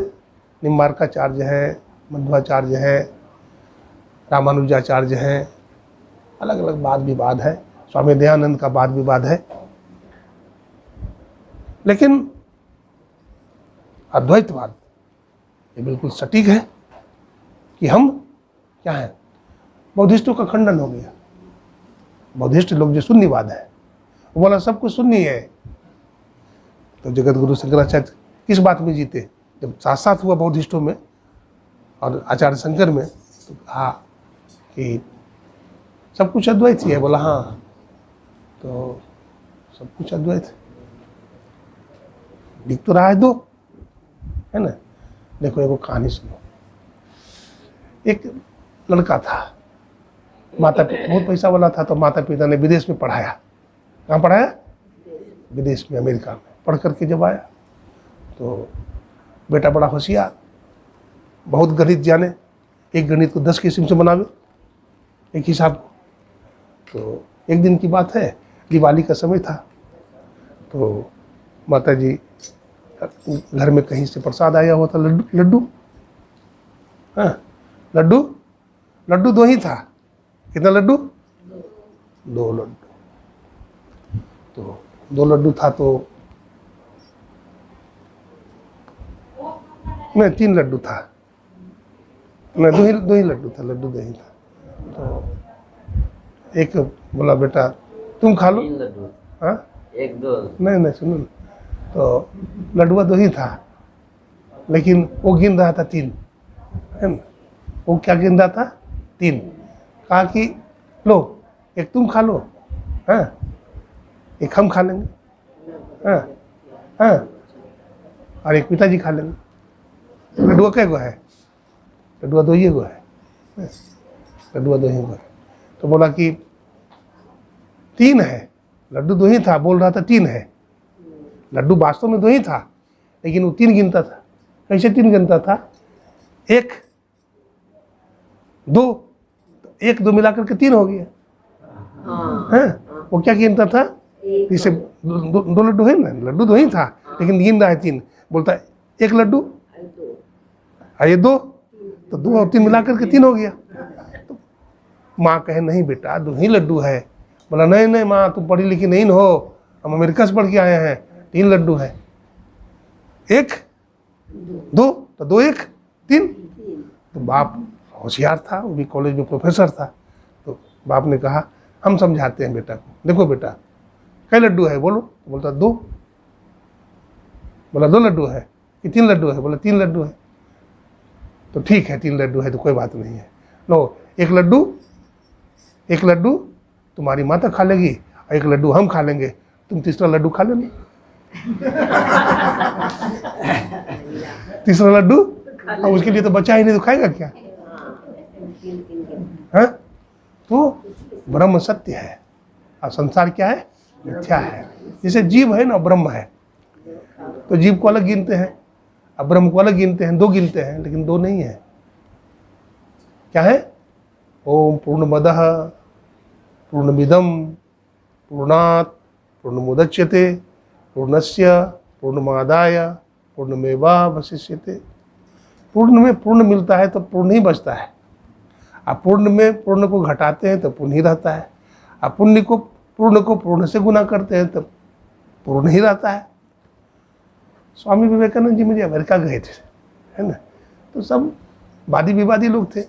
निम्बार्काचार्य है, मध्वाचार्य है, रामानुजाचार्य हैं, अलग अलग वाद विवाद है। स्वामी दयानंद का वाद विवाद है, लेकिन अद्वैतवाद ये बिल्कुल सटीक है कि हम क्या है, बौद्धिस्टों का खंडन हो गया। बौद्धिस्ट लोग जो शून्यवाद है, वो बोला सब कुछ शून्य है। तो जगत गुरु शंकराचार्य किस बात में जीते? जब साथ साथ हुआ बौद्धिस्टों में और आचार्य शंकर में, तो कहा कि सब कुछ अद्वैत ही है। बोला हाँ, तो सब कुछ अद्वैत दिख तो रहा है दो, है ना। देखो एगो कहानी सुनो। एक लड़का था, माता बहुत पैसा वाला था, तो माता पिता ने विदेश में पढ़ाया। कहाँ पढ़ाया? विदेश में, अमेरिका में। पढ़ करके जब आया तो बेटा बड़ा होशियार, बहुत गणित जाने, एक गणित को 10 किस्म से बनावे एक हिसाब को। तो एक दिन की बात है, दिवाली का समय था, तो माता जी घर में कहीं से प्रसाद आया हुआ था, लड्डू। हाँ, लड्डू 2 ही था। कितना लड्डू? 2 लड्डू। तो 2 लड्डू था, तो नहीं 3 लड्डू था, नहीं 2 ही लड्डू था, लड्डू 2 ही था। तो एक बोला बेटा तुम खा लो। हाँ, 1-2 नहीं सुनो ना। तो लड्डुआ 2 ही था, लेकिन वो गिन रहा था 3, है ना। वो क्या गिन रहा था? 3। कहा कि लो एक तुम खा लो, हाँ, एक हम खा लेंगे, हाँ हाँ, और एक पिताजी खा लेंगे। लड्डुआ कै गो है? लड्डुआ 2 ही गो है, लड्डुआ 2 ही गो है। तो बोला कि 3 है, लड्डू 2 ही था, बोल रहा था 3 है। लड्डू वास्तव में 2 ही था, लेकिन वो 3 गिनता था। कैसे 3 गिनता था? 1 2, 1 2 मिलाकर के 3 हो गया। हाँ, वो क्या गिनता था? जैसे 2 लड्डू है ना, लड्डू 2 ही था, लेकिन गिन रहा है 3। बोलता 1 लड्डू और ये 2, तो 2 और 3 मिलाकर के 3 हो गया। तो माँ कहे नहीं बेटा 2 ही लड्डू है। बोला नहीं माँ, तुम पढ़ी लिखी नहीं हो, हम अमेरिका से पढ़ के आए हैं, 3 लड्डू है। 1 2, तो 2 1 3। तो बाप होशियार था, वो भी कॉलेज में प्रोफेसर था। तो बाप ने कहा हम समझाते हैं बेटा को, देखो बेटा कै लड्डू है बोलो। बोलता 2। बोला 2 लड्डू है कि 3 लड्डू है? बोला 3 लड्डू है। तो ठीक है 3 लड्डू है तो कोई बात नहीं है, लो 1 लड्डू तुम्हारी माता खा लेगी और 1 लड्डू हम खा लेंगे, तुम तीसरा लड्डू खा लेना। तीसरा लड्डू, और उसके लिए तो बचा ही नहीं, तो खाएगा क्या? है? तो ब्रह्म सत्य है और संसार क्या है? मिथ्या है। जैसे जीव है ना, ब्रह्म है, तो जीव को अलग गिनते हैं, अब ब्रह्म को अलग गिनते हैं, 2 गिनते हैं, लेकिन 2 नहीं है। क्या है? ओम पूर्णमदः पूर्णमिदं पूर्णात् पूर्णमुदच्यते पूर्णस्य पूर्णमादाय पूर्णमेवावशिष्यते। पूर्ण में पूर्ण मिलता है तो पूर्ण ही बचता है, अब पूर्ण में पूर्ण को घटाते हैं तो पूर्ण ही रहता है, अब पूर्ण को पूर्ण से गुना करते हैं तो पूर्ण ही रहता है। स्वामी विवेकानंद जी मुझे अमेरिका गए थे, है ना, तो सब वादी विवादी लोग थे।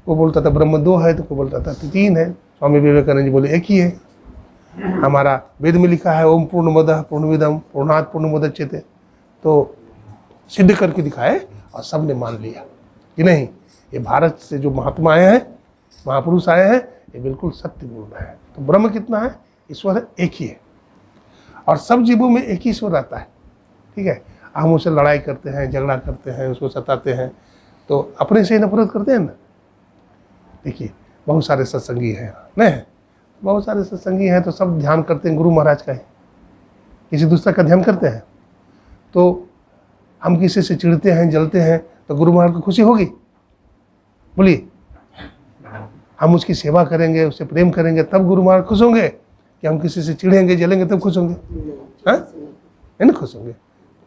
वो बोलता था ब्रह्म 2 है, तो कोई बोलता था 3 है। स्वामी विवेकानंद जी बोले 1 ही है। हमारा वेद में लिखा है ओम पूर्णमदः पूर्णमिदं पूर्णात् पूर्णमुदच्यते, तो सिद्ध करके दिखाए और सब ने मान लिया कि नहीं, ये भारत से जो महात्मा आए हैं, महापुरुष आए हैं, ये बिल्कुल सत्य बोल रहे हैं। तो ब्रह्म कितना है? ईश्वर है, 1 ही है, और सब जीवों में 1 ही ईश्वर रहता है। ठीक है, हम उससे लड़ाई करते हैं, झगड़ा करते हैं, उसको सताते हैं, तो अपने से ही नफरत करते हैं ना। देखिए बहुत सारे सत्संगी हैं, नहीं बहुत सारे सत्संगी हैं, तो सब ध्यान करते हैं गुरु महाराज का ही, किसी दूसरे का ध्यान करते हैं। तो हम किसी से चिढ़ते हैं, जलते हैं, तो गुरु महाराज को खुशी होगी? बोलिए, हम उसकी सेवा करेंगे, उससे प्रेम करेंगे, तब गुरु महाराज खुश होंगे? कि हम किसी से चिढ़ेंगे, जलेंगे तब खुश होंगे? हाँ, नहीं खुश होंगे।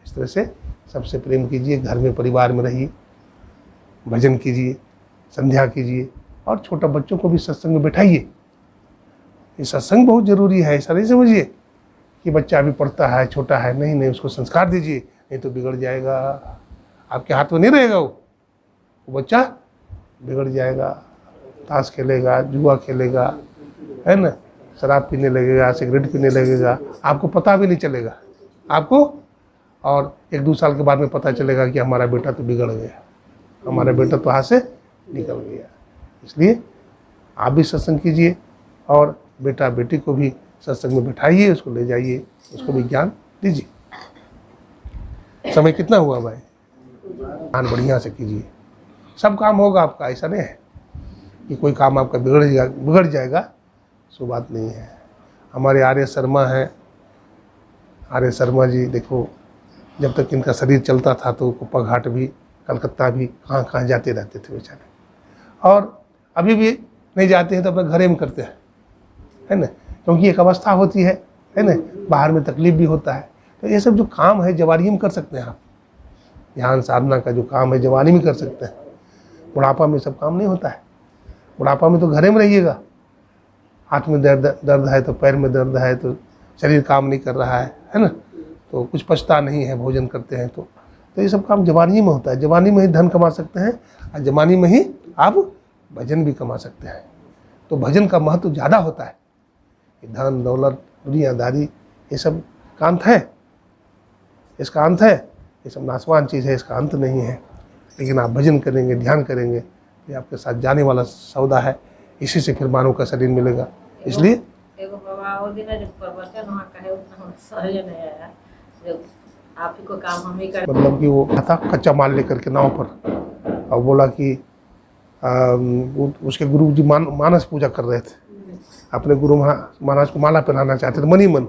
इस तरह से सबसे प्रेम कीजिए, घर में परिवार में रहिए, भजन कीजिए, संध्या कीजिए, और छोटा बच्चों को भी सत्संग में बैठाइए। ये सत्संग बहुत ज़रूरी है। ऐसा नहीं समझिए कि बच्चा अभी पढ़ता है, छोटा है, नहीं नहीं, उसको संस्कार दीजिए, नहीं तो बिगड़ जाएगा। आपके हाथ में नहीं रहेगा वो बच्चा बिगड़ जाएगा, ताश खेलेगा, जुआ खेलेगा, है ना, शराब पीने लगेगा, सिगरेट पीने लगेगा, आपको पता भी नहीं चलेगा आपको, और 1-2 साल के बाद में पता चलेगा कि हमारा बेटा तो बिगड़ गया, हमारा बेटा तो हाथ से निकल गया। इसलिए आप भी सत्संग कीजिए और बेटा बेटी को भी सत्संग में बिठाइए, उसको ले जाइए, उसको भी ज्ञान दीजिए। समय कितना हुआ भाई? ध्यान बढ़िया से कीजिए, सब काम होगा आपका। ऐसा नहीं है कि कोई काम आपका बिगड़ जाएगा, सो बात नहीं है। हमारे आर्य शर्मा हैं, आर्य शर्मा जी देखो, जब तक इनका शरीर चलता था तो कुप्पा घाट भी, कलकत्ता भी, कहाँ कहाँ जाते रहते थे बेचारे, और अभी भी नहीं जाते हैं तो अपने घरे में करते हैं, है ना, क्योंकि एक अवस्था होती है ना, बाहर में तकलीफ भी होता है। तो ये सब जो काम है जवानी में कर सकते हैं आप, ध्यान साधना का जो काम है जवानी में कर सकते हैं। बुढ़ापा में सब काम नहीं होता है। बुढ़ापा में तो घरे में रहिएगा, हाथ में दर्द है तो पैर में दर्द है तो शरीर काम नहीं कर रहा है ना, तो कुछ पछता नहीं है, भोजन करते हैं तो ये सब काम जवानी में होता है। जवानी में ही धन कमा सकते हैं और जवानी में ही आप भजन भी कमा सकते हैं। तो भजन का महत्व ज़्यादा होता है। धन दौलत दुनियादारी ये सब का अंत है, इसका अंत है, ये सब नाशवान चीज़ है, इसका अंत नहीं है। लेकिन आप भजन करेंगे, ध्यान करेंगे, ये आपके साथ जाने वाला सौदा है, इसी से फिर मानव का शरीर मिलेगा। इसलिए आप ही को काम हम ही कर, मतलब कि वो था कच्चा माल लेकर के नाव पर, और बोला कि उसके गुरु जी मानस पूजा कर रहे थे, अपने गुरु महाराज को माला पहनाना चाहते थे, मन ही मन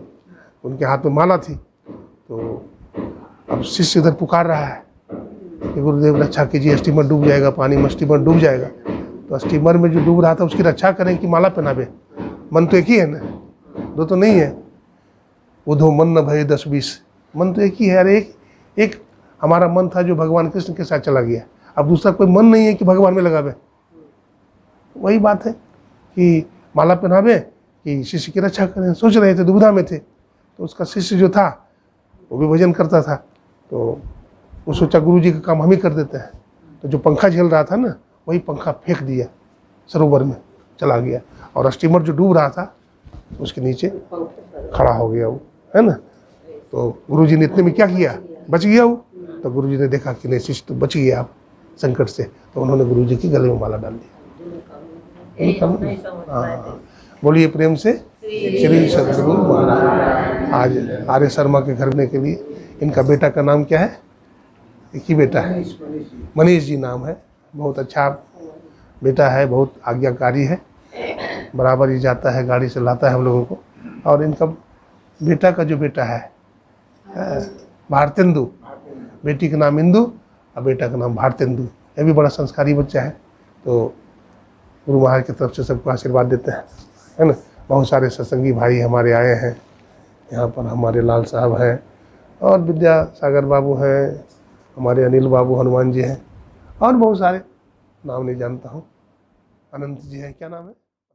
उनके हाथ में माला थी। तो अब शिष्य इधर पुकार रहा है कि गुरुदेव रक्षा कीजिए, स्टीमर डूब जाएगा, पानी में स्टीमर डूब जाएगा। तो स्टीमर में जो डूब रहा था उसकी रक्षा करें कि माला पहनावे, मन तो एक ही है ना, दो तो नहीं है। उधो मन न भय 10-20, मन तो एक ही है। अरे एक हमारा मन था जो भगवान कृष्ण के साथ चला गया, अब दूसरा कोई मन नहीं है कि भगवान में लगावे। वही बात है कि माला पहनावे कि शिष्य की रक्षा करें। सोच रहे थे, दुविधा में थे। तो उसका शिष्य जो था वो भी भजन करता था, तो वो सोचा गुरु जी का काम हम ही कर देते हैं। तो जो पंखा झेल रहा था ना, वही पंखा फेंक दिया सरोवर में, चला गया, और स्टीमर जो डूब रहा था उसके नीचे खड़ा हो गया वो, है ना। तो गुरु जी ने इतने में क्या किया, बच गया वो। तो गुरु जी ने देखा कि नहीं, शिष्य तो बच गया आप संकट से, तो उन्होंने गुरु जी की गले में माला डाल दिया। हाँ, बोलिए प्रेम से श्री सद्गुरु महाराज। आज आर्य शर्मा के घर में के लिए, इनका बेटा का नाम क्या है? एक ही बेटा है, मनीष जी नाम है। बहुत अच्छा बेटा है, बहुत आज्ञाकारी है, बराबर ही जाता है, गाड़ी से लाता है हम लोगों को। और इनका बेटा का जो बेटा है भारतेंदु, बेटी का नाम इंदु और बेटा का नाम भारतेंदु। ये भी बड़ा संस्कारी बच्चा है। तो गुरु महाराज की तरफ से सबको आशीर्वाद देते हैं, है ना। बहुत सारे सत्संगी भाई हमारे आए हैं यहाँ पर, हमारे लाल साहब हैं, और विद्यासागर बाबू हैं, हमारे अनिल बाबू हनुमान जी हैं, और बहुत सारे नाम नहीं जानता हूँ। अनंत जी हैं, क्या नाम है?